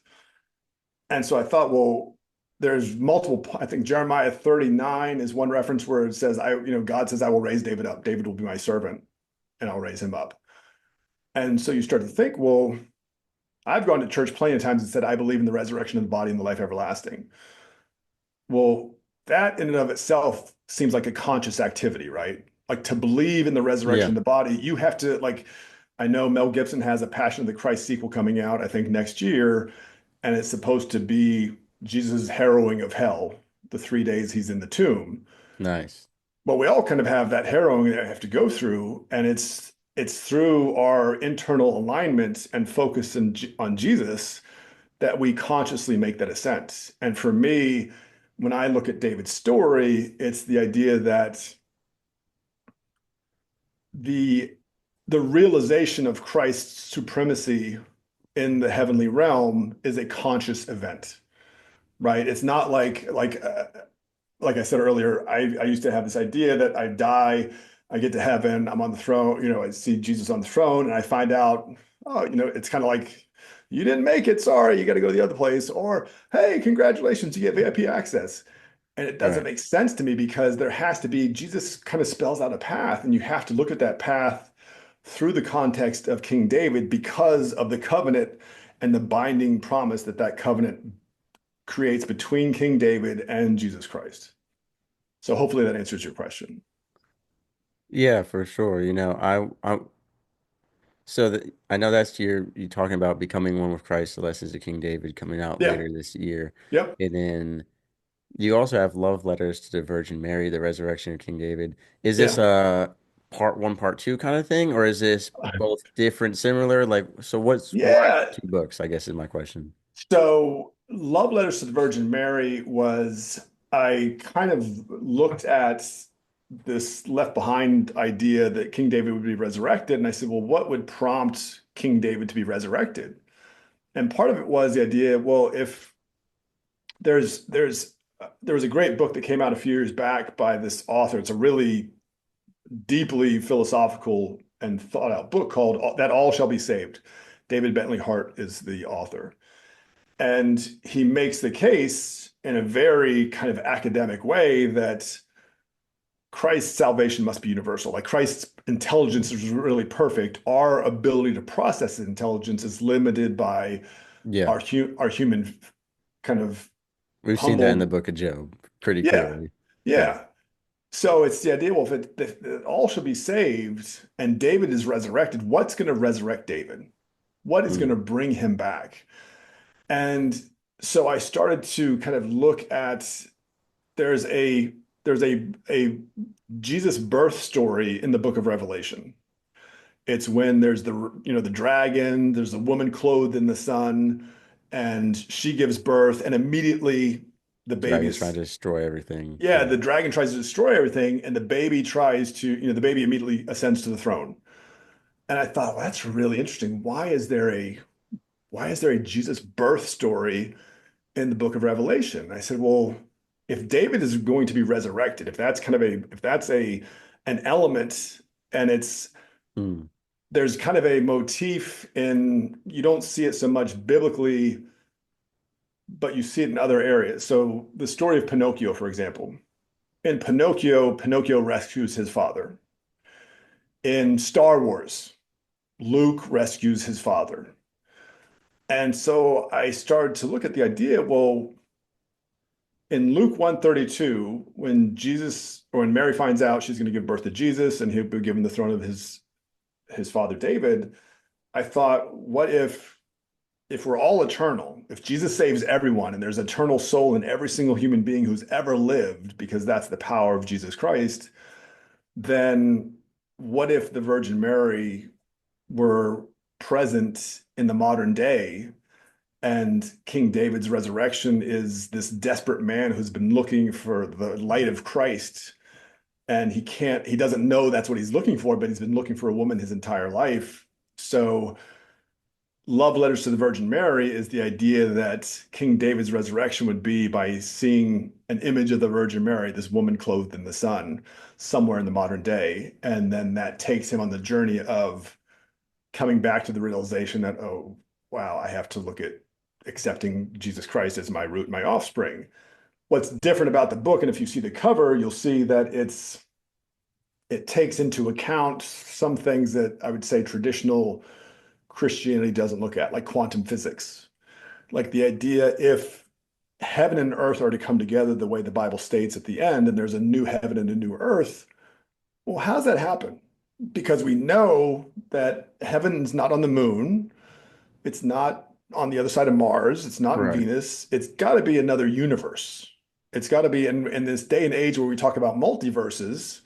And so I thought, well, there's multiple, I think Jeremiah 39 is one reference where it says, God says, I will raise David up. David will be my servant and I'll raise him up. And so you start to think, well, I've gone to church plenty of times and said, I believe in the resurrection of the body and the life everlasting. Well, that in and of itself seems like a conscious activity, right? Like to believe in the resurrection yeah. of the body, you have to I know Mel Gibson has a Passion of the Christ sequel coming out, I think next year, and it's supposed to be Jesus' harrowing of hell, the 3 days he's in the tomb. Nice. But we all kind of have that harrowing that we have to go through, and it's through our internal alignment and focus on Jesus that we consciously make that ascent. And for me, when I look at David's story, it's the idea that the the realization of Christ's supremacy in the heavenly realm is a conscious event, right? It's not like I said earlier, I used to have this idea that I die, I get to heaven, I'm on the throne, I see Jesus on the throne, and I find out, oh, it's kind of like you didn't make it, sorry, you got to go to the other place, or hey, congratulations, you get VIP access. And it doesn't Right. make sense to me because there has to be, Jesus kind of spells out a path, and you have to look at that path through the context of King David because of the covenant and the binding promise that that covenant creates between King David and Jesus Christ. So hopefully that answers your question. Yeah, for sure. I know that's you talking about becoming one with Christ, the lessons of King David coming out Yeah. later this year. Yep. And then you also have love letters to the Virgin Mary, the resurrection of King David. Is this Yeah. a part one, part two kind of thing, or is this both different, similar? Like, so why Yeah. two books, I guess is my question. So Love Letters to the Virgin Mary was, I kind of looked at this left behind idea that King David would be resurrected. And I said, well, what would prompt King David to be resurrected? And part of it was the idea, well, if there was a great book that came out a few years back by this author. It's a really deeply philosophical and thought out book called That All Shall Be Saved. David Bentley Hart is the author. And he makes the case in a very kind of academic way that Christ's salvation must be universal. Like Christ's intelligence is really perfect. Our ability to process intelligence is limited by Yeah, our human kind of we've seen that in the humbled. book of Job pretty Yeah, clearly. Yeah. yeah. So it's the idea, well, if all should be saved and David is resurrected, what's going to resurrect David? What is going Mm. to bring him back? And so I started to kind of look at there's a there's a Jesus birth story in the book of Revelation. It's when there's the dragon, there's a woman clothed in the sun, and she gives birth, and immediately the baby Dragons trying is to destroy everything. yeah, Yeah. the dragon tries to destroy everything, and the baby tries to, the baby immediately ascends to the throne. And I thought, well, that's really interesting. Why is there a Jesus birth story in the book of Revelation? And I said, well, if David is going to be resurrected, if that's a an element, and Mm. there's kind of a motif in, you don't see it so much biblically, but you see it in other areas. So the story of Pinocchio, for example. In Pinocchio, Pinocchio rescues his father. In Star Wars, Luke rescues his father. And so I started to look at the idea, well, in Luke 132, when Mary finds out she's going to give birth to Jesus and he'll be given the throne of his father David, I thought, what if we're all eternal, if Jesus saves everyone and there's eternal soul in every single human being who's ever lived, because that's the power of Jesus Christ, then what if the Virgin Mary were present in the modern day and King David's resurrection is this desperate man who's been looking for the light of Christ, and he doesn't know that's what he's looking for, but he's been looking for a woman his entire life. So Love Letters to the Virgin Mary is the idea that King David's resurrection would be by seeing an image of the Virgin Mary, this woman clothed in the sun, somewhere in the modern day. And then that takes him on the journey of coming back to the realization that, oh, wow, I have to look at accepting Jesus Christ as my root, my offspring. What's different about the book, and if you see the cover, you'll see that it takes into account some things that I would say traditional Christianity doesn't look at, like quantum physics. Like the idea, if heaven and earth are to come together the way the Bible states at the end, and there's a new heaven and a new earth, well, how does that happen? Because we know that heaven's not on the moon, it's not on the other side of Mars, it's not in Right. Venus, it's got to be another universe. It's got to be in this day and age where we talk about multiverses,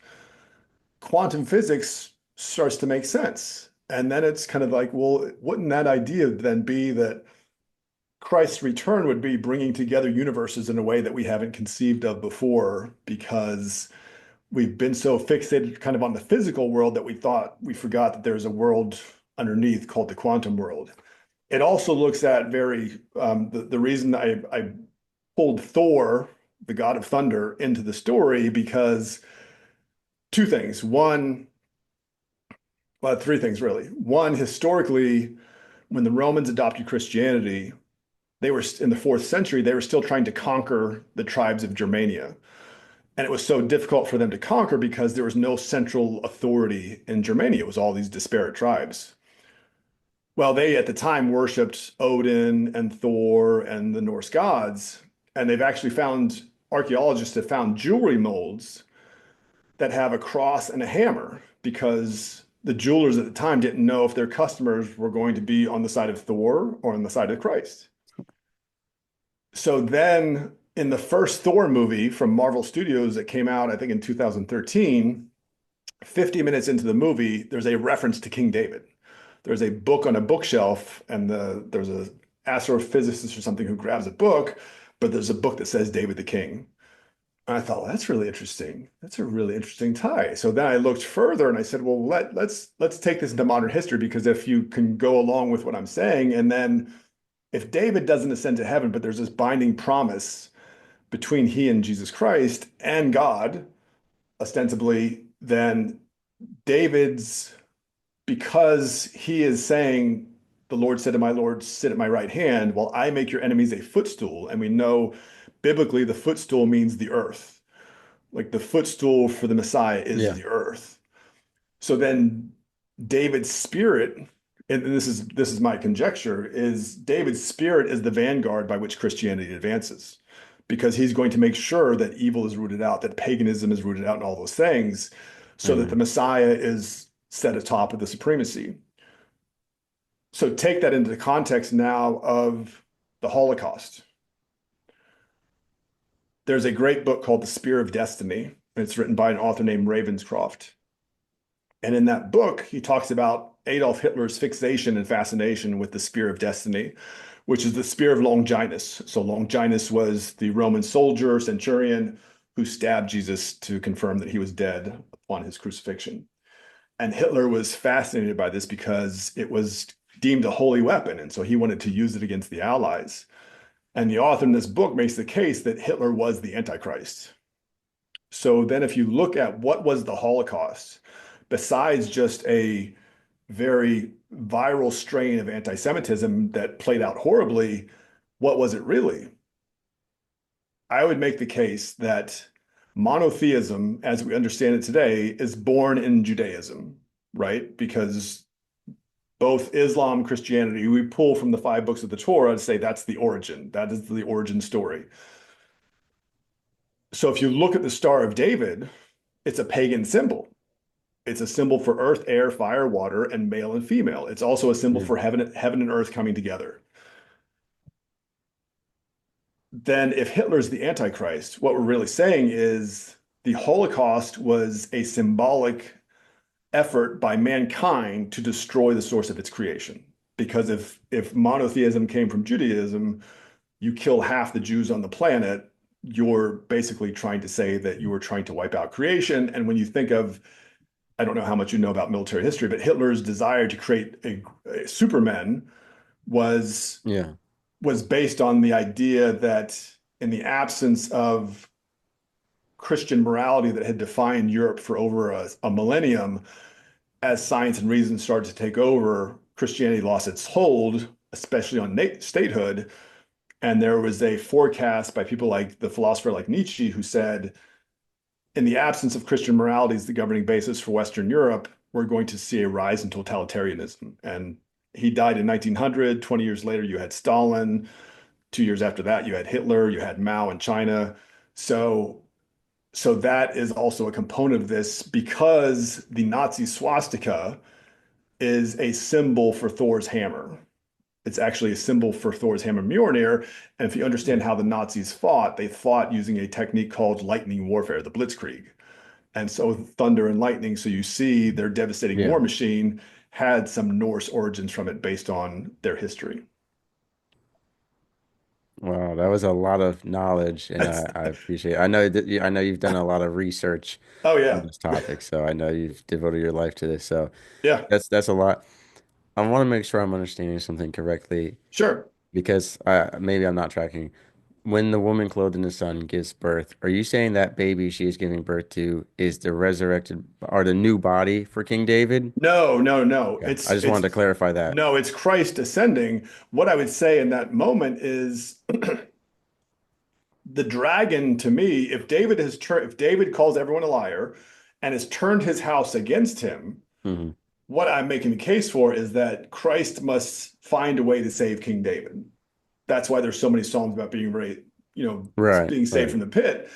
quantum physics starts to make sense. And then it's kind of like, well, wouldn't that idea then be that Christ's return would be bringing together universes in a way that we haven't conceived of before because we've been so fixated kind of on the physical world that we forgot that there's a world underneath called the quantum world. It also looks at the reason I pulled Thor, the god of thunder, into the story because two things. One, well, three things really. One, historically, when the Romans adopted Christianity, they were in the fourth century, they were still trying to conquer the tribes of Germania. And it was so difficult for them to conquer because there was no central authority in Germania. It was all these disparate tribes. Well, they at the time worshipped Odin and Thor and the Norse gods. And they've actually found, archaeologists have found jewelry molds that have a cross and a hammer because the jewelers at the time didn't know if their customers were going to be on the side of Thor or on the side of Christ. So then in the first Thor movie from Marvel Studios that came out, I think in 2013, 50 minutes into the movie, there's a reference to King David. There's a book on a bookshelf, and there's a astrophysicist or something who grabs a book, but there's a book that says David the King. And I thought, well, that's really interesting. That's a really interesting tie. So then I looked further and I said, well, let's take this into modern history because if you can go along with what I'm saying, and then if David doesn't ascend to heaven, but there's this binding promise between he and Jesus Christ and God, ostensibly, then David's, because he is saying, the Lord said to my Lord, sit at my right hand, while I make your enemies a footstool. And we know biblically the footstool means the earth. Like the footstool for the Messiah is Yeah. the earth. So then David's spirit, and this is my conjecture, is David's spirit is the vanguard by which Christianity advances. Because he's going to make sure that evil is rooted out, that paganism is rooted out, and all those things, so that the Amen. Messiah is set atop of the supremacy. So take that into the context now of the Holocaust. There's a great book called The Spear of Destiny, and it's written by an author named Ravenscroft. And in that book, he talks about Adolf Hitler's fixation and fascination with the Spear of Destiny, which is the Spear of Longinus. So Longinus was the Roman soldier, centurion, who stabbed Jesus to confirm that he was dead upon his crucifixion. And Hitler was fascinated by this because it was deemed a holy weapon. And so he wanted to use it against the Allies. And the author in this book makes the case that Hitler was the Antichrist. So then if you look at what was the Holocaust, besides just a very viral strain of anti-Semitism that played out horribly, what was it really? I would make the case that monotheism, as we understand it today, is born in Judaism, right? Because both Islam, Christianity, we pull from the five books of the Torah to say that's the origin. That is the origin story. So if you look at the Star of David, it's a pagan symbol. It's a symbol for earth, air, fire, water, and male and female. It's also a symbol Yeah. for heaven and earth coming together. Then if Hitler's the Antichrist, what we're really saying is the Holocaust was a symbolic effort by mankind to destroy the source of its creation. Because if monotheism came from Judaism, you kill half the Jews on the planet, you're basically trying to say that you were trying to wipe out creation. And when you think of, I don't know how much you know about military history, but Hitler's desire to create a Superman was Yeah. was based on the idea that in the absence of Christian morality that had defined Europe for over a millennium, as science and reason started to take over, Christianity lost its hold, especially on statehood. And there was a forecast by people like the philosopher like Nietzsche who said, in the absence of Christian morality as the governing basis for Western Europe, we're going to see a rise in totalitarianism. And he died in 1900. 20 years later, you had Stalin. 2 years after that, you had Hitler, you had Mao in China. So, so that is also a component of this because the Nazi swastika is a symbol for Thor's hammer. It's actually a symbol for Thor's hammer Mjolnir. And if you understand how the Nazis fought, they fought using a technique called lightning warfare, the Blitzkrieg. And so thunder and lightning, so you see their devastating Yeah. war machine had some Norse origins from it based on their history. Wow, that was a lot of knowledge, and That's, I appreciate it. I know that I know you've done a lot of research oh on yeah. this topic, so I know you've devoted your life to this. So Yeah, that's a lot. I want to make sure I'm understanding something correctly sure. because maybe I'm not tracking. When the woman clothed in the sun gives birth, are you saying that baby she is giving birth to is the resurrected or the new body for King David? No, no, no. Okay, I just wanted to clarify that. No, it's Christ ascending. What I would say in that moment is the dragon to me, if David calls everyone a liar and has turned his house against him, Hmm. what I'm making the case for is that Christ must find a way to save King David. That's why there's so many Psalms about Right, being saved right. from the pit.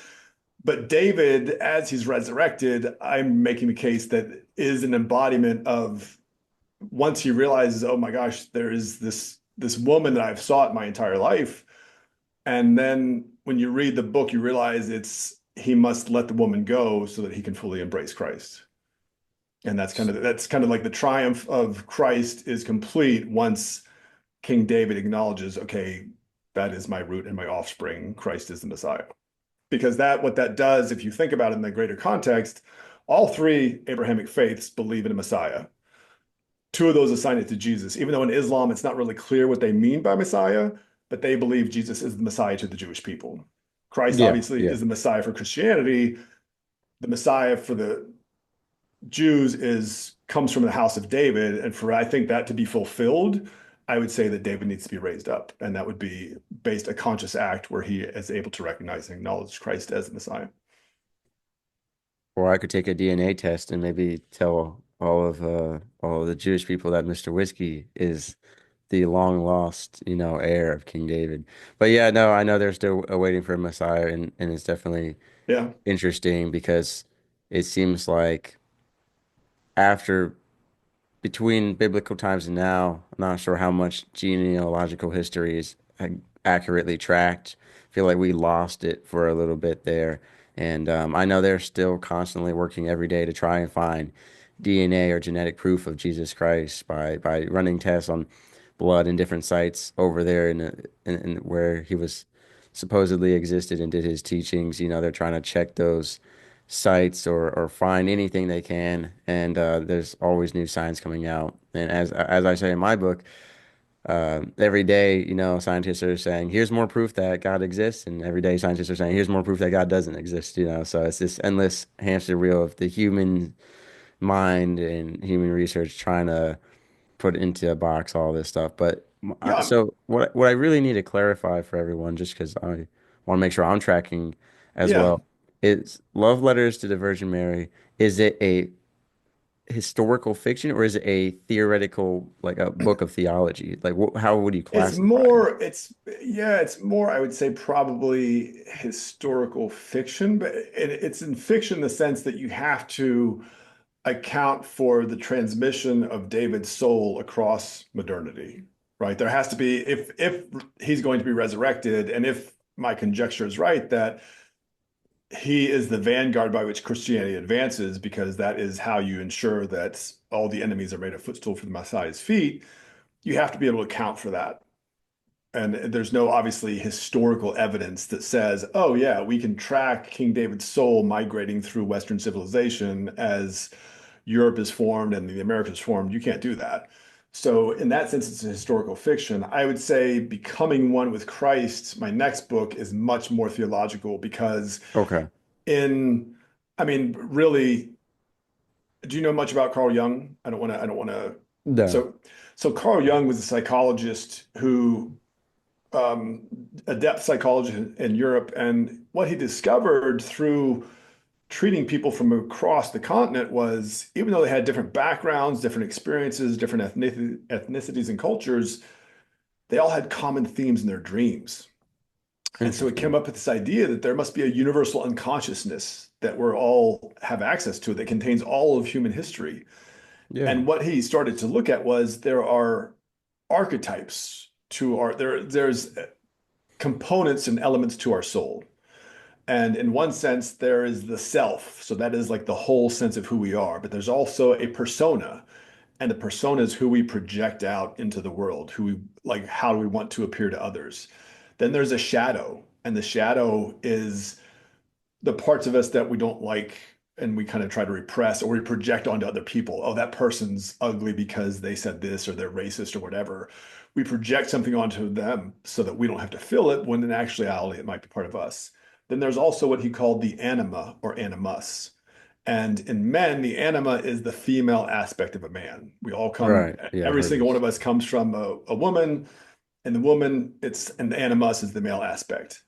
But David, as he's resurrected, I'm making the case that is an embodiment of once he realizes, oh my gosh, there is this woman that I've sought my entire life. And then when you read the book, you realize it's he must let the woman go so that he can fully embrace Christ. And that's kind of like the triumph of Christ is complete once King David acknowledges, okay, that is my root and my offspring. Christ is the Messiah. Because that what that does, if you think about it in the greater context, all three Abrahamic faiths believe in a Messiah. Two of those assign it to Jesus, even though in Islam it's not really clear what they mean by Messiah, but they believe Jesus is the Messiah to the Jewish people. Christ Yeah, obviously yeah. is the Messiah for Christianity. The Messiah for the Jews is comes from the house of David, and for I think that to be fulfilled, I would say that David needs to be raised up, and that would be based a conscious act where he is able to recognize and acknowledge Christ as the Messiah. Or I could take a DNA test and maybe tell all of the Jewish people that Mr. Whiskey is the long lost, heir of King David. But yeah, no, I know they're still waiting for a Messiah, and it's definitely Yeah, interesting because it seems like after between biblical times and now, I'm not sure how much genealogical history is accurately tracked. I feel like we lost it for a little bit there. And I know they're still constantly working every day to try and find DNA or genetic proof of Jesus Christ by running tests on blood in different sites over there in where he was supposedly existed and did his teachings. They're trying to check those sites or find anything they can. And there's always new science coming out. And as I say in my book, every day, scientists are saying, here's more proof that God exists. And every day, scientists are saying, here's more proof that God doesn't exist. So it's this endless hamster wheel of the human mind and human research trying to put into a box all this stuff. But yeah, so what I really need to clarify for everyone, just because I want to make sure I'm tracking as yeah. well, is Love Letters to the Virgin Mary. Is it a historical fiction or is it a theoretical, like a book of theology? Like, how would you It's classify it? more, it's yeah, it's more, I would say probably historical fiction, but it's in fiction in the sense that you have to account for the transmission of David's soul across modernity, right? There has to be, if he's going to be resurrected, and if my conjecture is right, that he is the vanguard by which Christianity advances, because that is how you ensure that all the enemies are made a footstool for the Messiah's feet. You have to be able to account for that. And there's no obviously historical evidence that says, oh, yeah, we can track King David's soul migrating through Western civilization as Europe is formed and the Americas formed. You can't do that. So, in that sense, it's a historical fiction. I would say Becoming One with Christ, my next book, is much more theological because, Okay. in, I mean, really, do you know much about Carl Jung? I don't want to. No. So, so Carl Jung was a psychologist who a depth psychologist in Europe. And what he discovered through treating people from across the continent was even though they had different backgrounds, different experiences, different ethnicities and cultures, they all had common themes in their dreams. And so it came Interesting. up with this idea that there must be a universal unconsciousness that we're all have access to that contains all of human history. Yeah. And what he started to look at was there are archetypes to there's components and elements to our soul. And in one sense, there is the self. So that is like the whole sense of who we are. But there's also a persona. And the persona is who we project out into the world, who we like, how do we want to appear to others? Then there's a shadow, and the shadow is the parts of us that we don't like and we kind of try to repress or we project onto other people. Oh, that person's ugly because they said this or they're racist or whatever. We project something onto them so that we don't have to feel it when in actuality it might be part of us. Then there's also what he called the anima or animus. And in men, the anima is the female aspect of a man. We all come, Right. Yeah, I've every heard single one this. of us comes from a woman, and the woman, and the animus is the male aspect.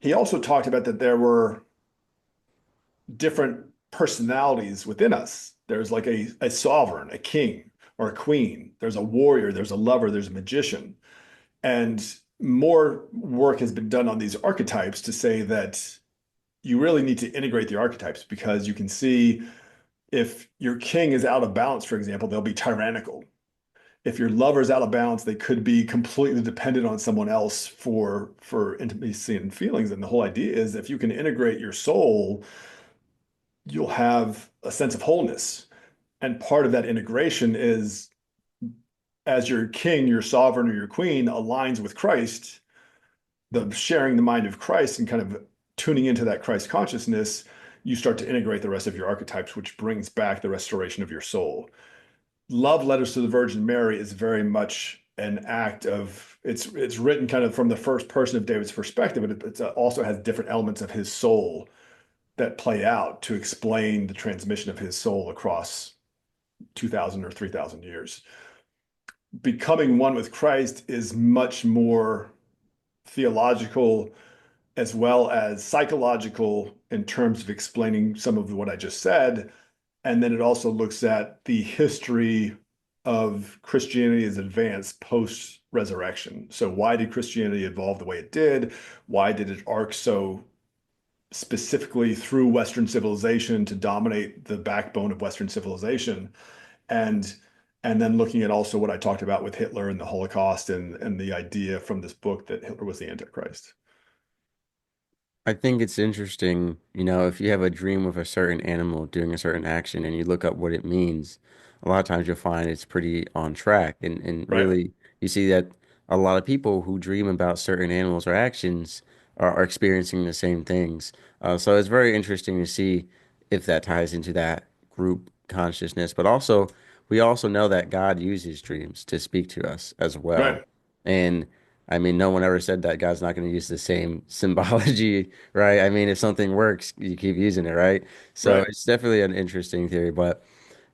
He also talked about that there were different personalities within us. There's like a sovereign, a king, or a queen. There's a warrior, there's a lover, there's a magician. And more work has been done on these archetypes to say that you really need to integrate the archetypes because you can see if your king is out of balance, for example, they'll be tyrannical. If your lover's out of balance, they could be completely dependent on someone else for intimacy and feelings. And the whole idea is if you can integrate your soul, you'll have a sense of wholeness. And part of that integration is as your king, your sovereign, or your queen aligns with Christ, the sharing the mind of Christ and kind of tuning into that Christ consciousness, you start to integrate the rest of your archetypes, which brings back the restoration of your soul. Love Letters to the Virgin Mary is very much an act of it's written kind of from the first person of David's perspective, but it also has different elements of his soul that play out to explain the transmission of his soul across 2000 or 3000 years. Becoming one with Christ is much more theological as well as psychological in terms of explaining some of what I just said. And then it also looks at the history of Christianity as advanced post resurrection. So, why did Christianity evolve the way it did? Why did it arc so specifically through Western civilization to dominate the backbone of Western civilization? And and then looking at also what I talked about with Hitler and the Holocaust and the idea from this book that Hitler was the Antichrist. I think it's interesting, if you have a dream of a certain animal doing a certain action and you look up what it means, a lot of times you'll find it's pretty on track. And Right. really, you see that a lot of people who dream about certain animals or actions are experiencing the same things. So it's very interesting to see if that ties into that group consciousness. But also, we also know that God uses dreams to speak to us as well. Right. And I mean, no one ever said that God's not going to use the same symbology, right? I mean, if something works, you keep using it, right? So Right. it's definitely an interesting theory, but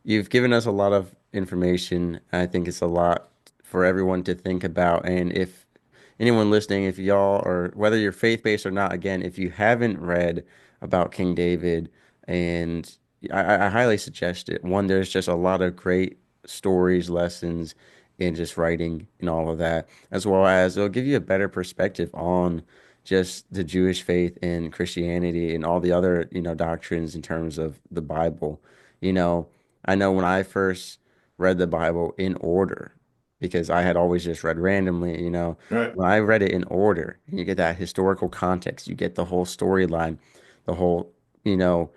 you've given us a lot of information. I think it's a lot for everyone to think about. And if anyone listening, if y'all or whether you're faith-based or not, again, if you haven't read about King David, and I highly suggest it. One, there's just a lot of great stories, lessons in just writing and all of that, as well as it'll give you a better perspective on just the Jewish faith and Christianity and all the other, doctrines in terms of the Bible. You know, I know when I first read the Bible in order, because I had always just read randomly, Right. when I read it in order, you get that historical context, you get the whole storyline, the whole, you know,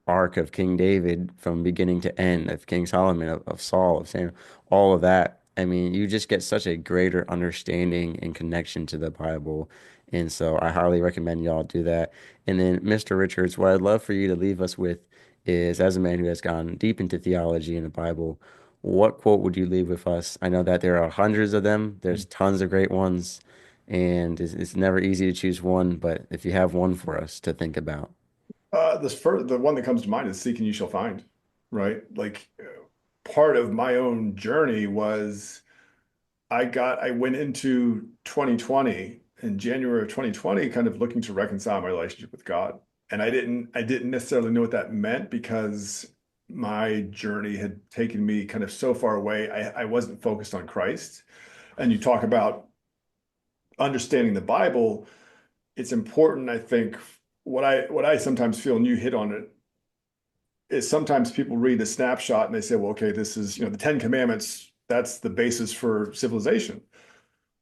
arc of King David from beginning to end, of King Solomon, of Saul, of Samuel, all of that. I mean, you just get such a greater understanding and connection to the Bible. And so I highly recommend y'all do that. And then, Mr. Richards, what I'd love for you to leave us with is, as a man who has gone deep into theology and the Bible, what quote would you leave with us? I know that there are hundreds of them. There's tons of great ones, and it's never easy to choose one, but if you have one for us to think about. The one that comes to mind is seek and you shall find, right? Like part of my own journey was I went into 2020 in January of 2020 kind of looking to reconcile my relationship with God. And I didn't necessarily know what that meant because my journey had taken me kind of so far away. I wasn't focused on Christ. And you talk about understanding the Bible, it's important, I think, what I sometimes feel, and you hit on it, is sometimes people read a snapshot and they say, well, okay, this is, the Ten Commandments, that's the basis for civilization.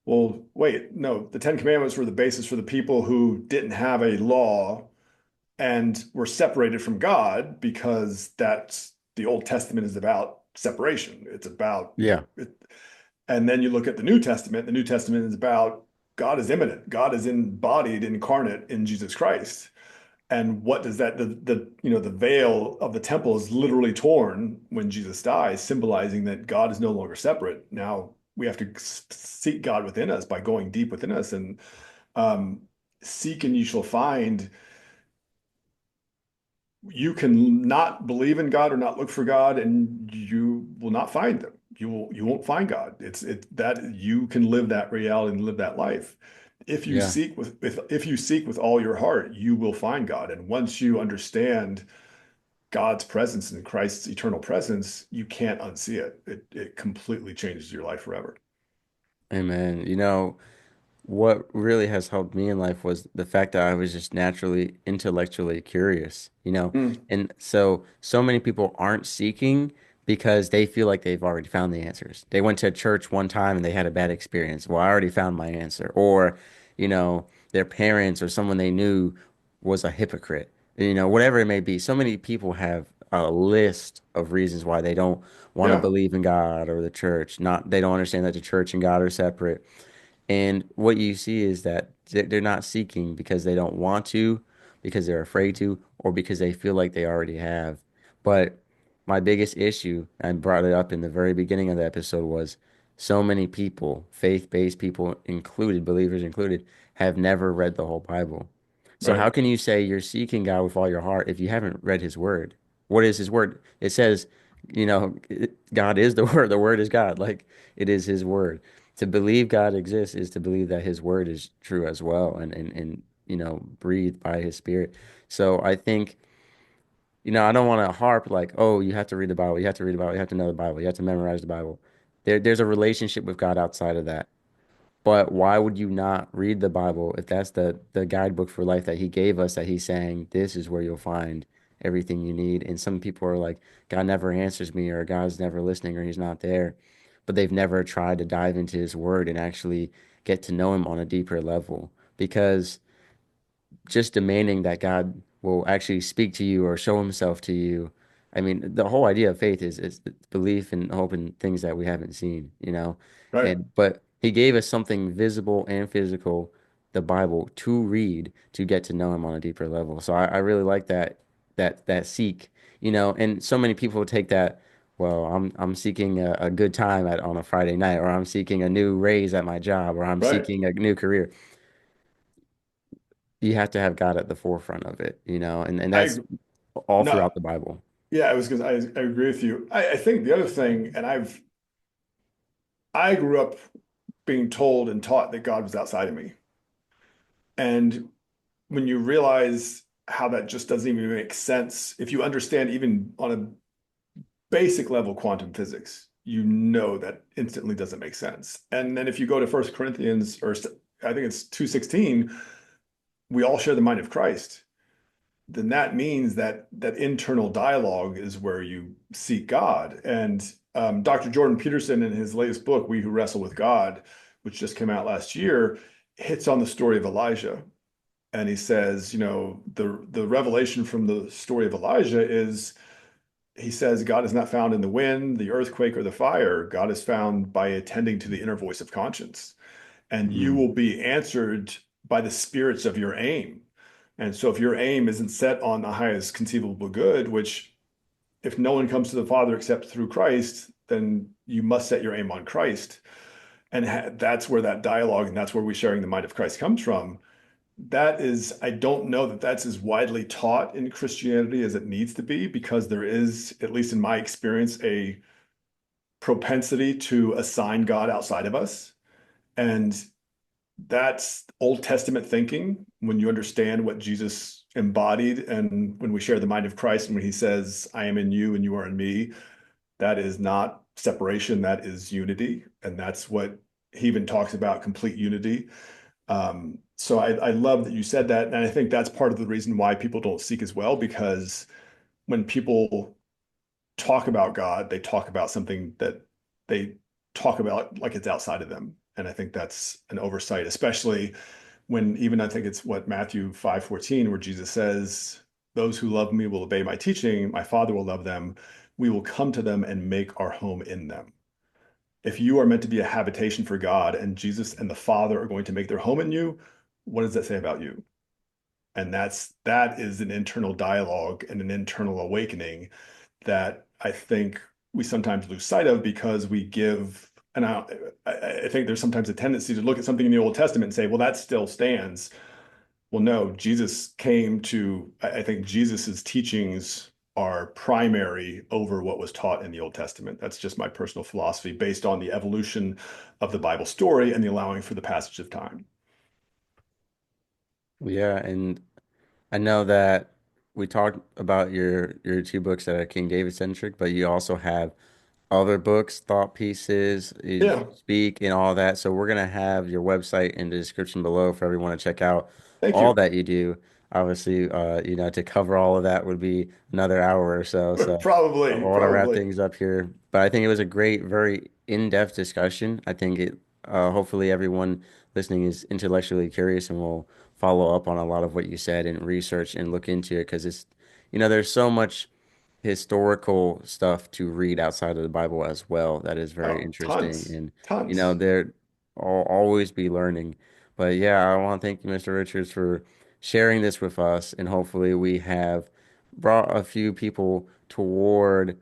Well, wait, no, the Ten Commandments were the basis for the people who didn't have a law and were separated from God because that's the Old Testament is about separation. It's about, Yeah. and then you look at the New Testament is about God is immanent. God is embodied, incarnate in Jesus Christ. And what does that the veil of the temple is literally torn when Jesus dies, symbolizing that God is no longer separate. Now we have to seek God within us by going deep within us and um, seek and you shall find. You can not believe in God or not look for God, and you will not find them. You won't find God. It's that you can live that reality and live that life. Yeah. If you seek with all your heart, you will find God. And once you understand God's presence and Christ's eternal presence, you can't unsee it. It completely changes your life forever. Amen. What really has helped me in life was the fact that I was just naturally intellectually curious. Mm, And so many people aren't seeking because they feel like they've already found the answers. They went to church one time and they had a bad experience. Well, I already found my answer. Or, their parents or someone they knew was a hypocrite. Whatever it may be. So many people have a list of reasons why they don't want to yeah, believe in God or the church. Not they don't understand that the church and God are separate. And what you see is that they're not seeking because they don't want to, because they're afraid to, or because they feel like they already have. But my biggest issue, I brought it up in the very beginning of the episode, was so many people, faith-based people included, believers included, have never read the whole Bible. So right, how can you say you're seeking God with all your heart if you haven't read his word? What is his word? It says, God is the word. The word is God. Like it is his word. To believe God exists is to believe that his word is true as well and breathed by his spirit. So I think, I don't want to harp like, oh, you have to read the Bible, you have to read the Bible, you have to know the Bible, you have to memorize the Bible. There's a relationship with God outside of that. But why would you not read the Bible if that's the guidebook for life that he gave us, that he's saying this is where you'll find everything you need? And some people are like, God never answers me, or God's never listening, or he's not there. But they've never tried to dive into his word and actually get to know him on a deeper level. Because just demanding that God will actually speak to you or show himself to you. I mean, the whole idea of faith is belief and hope in things that we haven't seen. right. But he gave us something visible and physical, the Bible, to read to get to know him on a deeper level. So I really like that seek, and so many people take that, well, I'm seeking a good time on a Friday night, or I'm seeking a new raise at my job, or I'm Right. seeking a new career. You have to have God at the forefront of it, and I that's all no, throughout the Bible. yeah, I agree with you. I think the other thing, and I grew up being told and taught that God was outside of me. And when you realize how that just doesn't even make sense, if you understand even on a basic level quantum physics, you know that instantly doesn't make sense. And then if you go to First Corinthians, or I think it's 2:16, we all share the mind of Christ. Then that means that that internal dialogue is where you seek God. And Dr. Jordan Peterson, in his latest book, We Who Wrestle with God, which just came out last year, hits on the story of Elijah. And he says, the revelation from the story of Elijah is, he says, God is not found in the wind, the earthquake, or the fire. God is found by attending to the inner voice of conscience. And you Mm, will be answered by the spirits of your aim. And so if your aim isn't set on the highest conceivable good, which if no one comes to the Father except through Christ, then you must set your aim on Christ. And that's where that dialogue and that's where we sharing the mind of Christ comes from. That is, I don't know that that's as widely taught in Christianity as it needs to be, because there is, at least in my experience, a propensity to assign God outside of us. And that's Old Testament thinking when you understand what Jesus embodied. And when we share the mind of Christ and when he says, I am in you and you are in me, that is not separation, that is unity. And that's what he even talks about, complete unity. So I love that you said that. And I think that's part of the reason why people don't seek as well, because when people talk about God, they talk about something that they talk about like it's outside of them. And I think that's an oversight, especially when even I think it's what Matthew 5:14, where Jesus says, those who love me will obey my teaching, my Father will love them, we will come to them and make our home in them. If you are meant to be a habitation for God and Jesus and the Father are going to make their home in you, what does that say about you? And that is an internal dialogue and an internal awakening that I think we sometimes lose sight of because we give, and I think there's sometimes a tendency to look at something in the Old Testament and say, well, that still stands. Well, no, Jesus came to, I think Jesus's teachings are primary over what was taught in the Old Testament. That's just my personal philosophy based on the evolution of the Bible story and the allowing for the passage of time. Yeah, and I know that we talked about your two books that are King David centric, but you also have other books, thought pieces, you Yeah, speak, and all that. So we're gonna have your website in the description below for everyone to check out thank all you. that you do. Obviously, to cover all of that would be another hour or so. So I Probably, want to wrap probably. things up here. But I think it was a great, very in-depth discussion. I think hopefully everyone listening is intellectually curious and will follow up on a lot of what you said and research and look into it because there's so much historical stuff to read outside of the Bible as well. That is very Oh, interesting. tons, And, tons. there will always be learning. But yeah, I want to thank you, Mr. Richards, for sharing this with us. And hopefully, we have brought a few people toward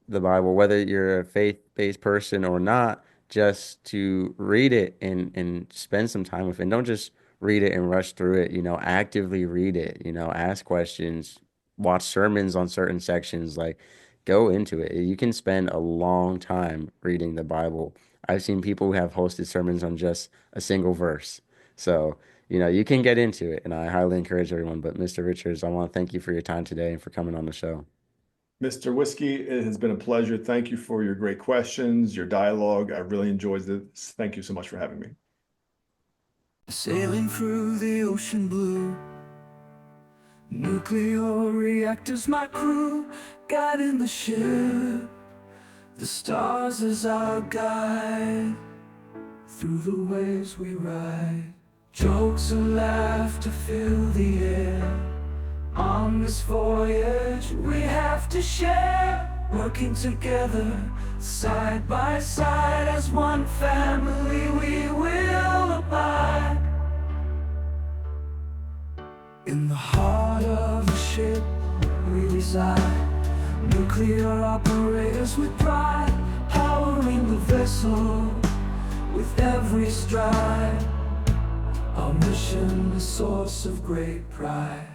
the Bible, whether you're a faith-based person or not, just to read it and spend some time with it. And don't just read it and rush through it, actively read it, ask questions, watch sermons on certain sections, like go into it. You can spend a long time reading the Bible. I've seen people who have hosted sermons on just a single verse. So, you can get into it, and I highly encourage everyone. But Mr. Richards, I want to thank you for your time today and for coming on the show. Mr. Whiskey, it has been a pleasure. Thank you for your great questions, your dialogue. I really enjoyed this. Thank you so much for having me. Sailing through the ocean blue, nuclear reactors my crew, guiding the ship, the stars as our guide, through the waves we ride, jokes and laughter fill the air. On this voyage we have to share, working together, side by side, as one family we will abide. In the heart of the ship we reside, nuclear operators with pride, powering the vessel with every stride. Our mission, a source of great pride.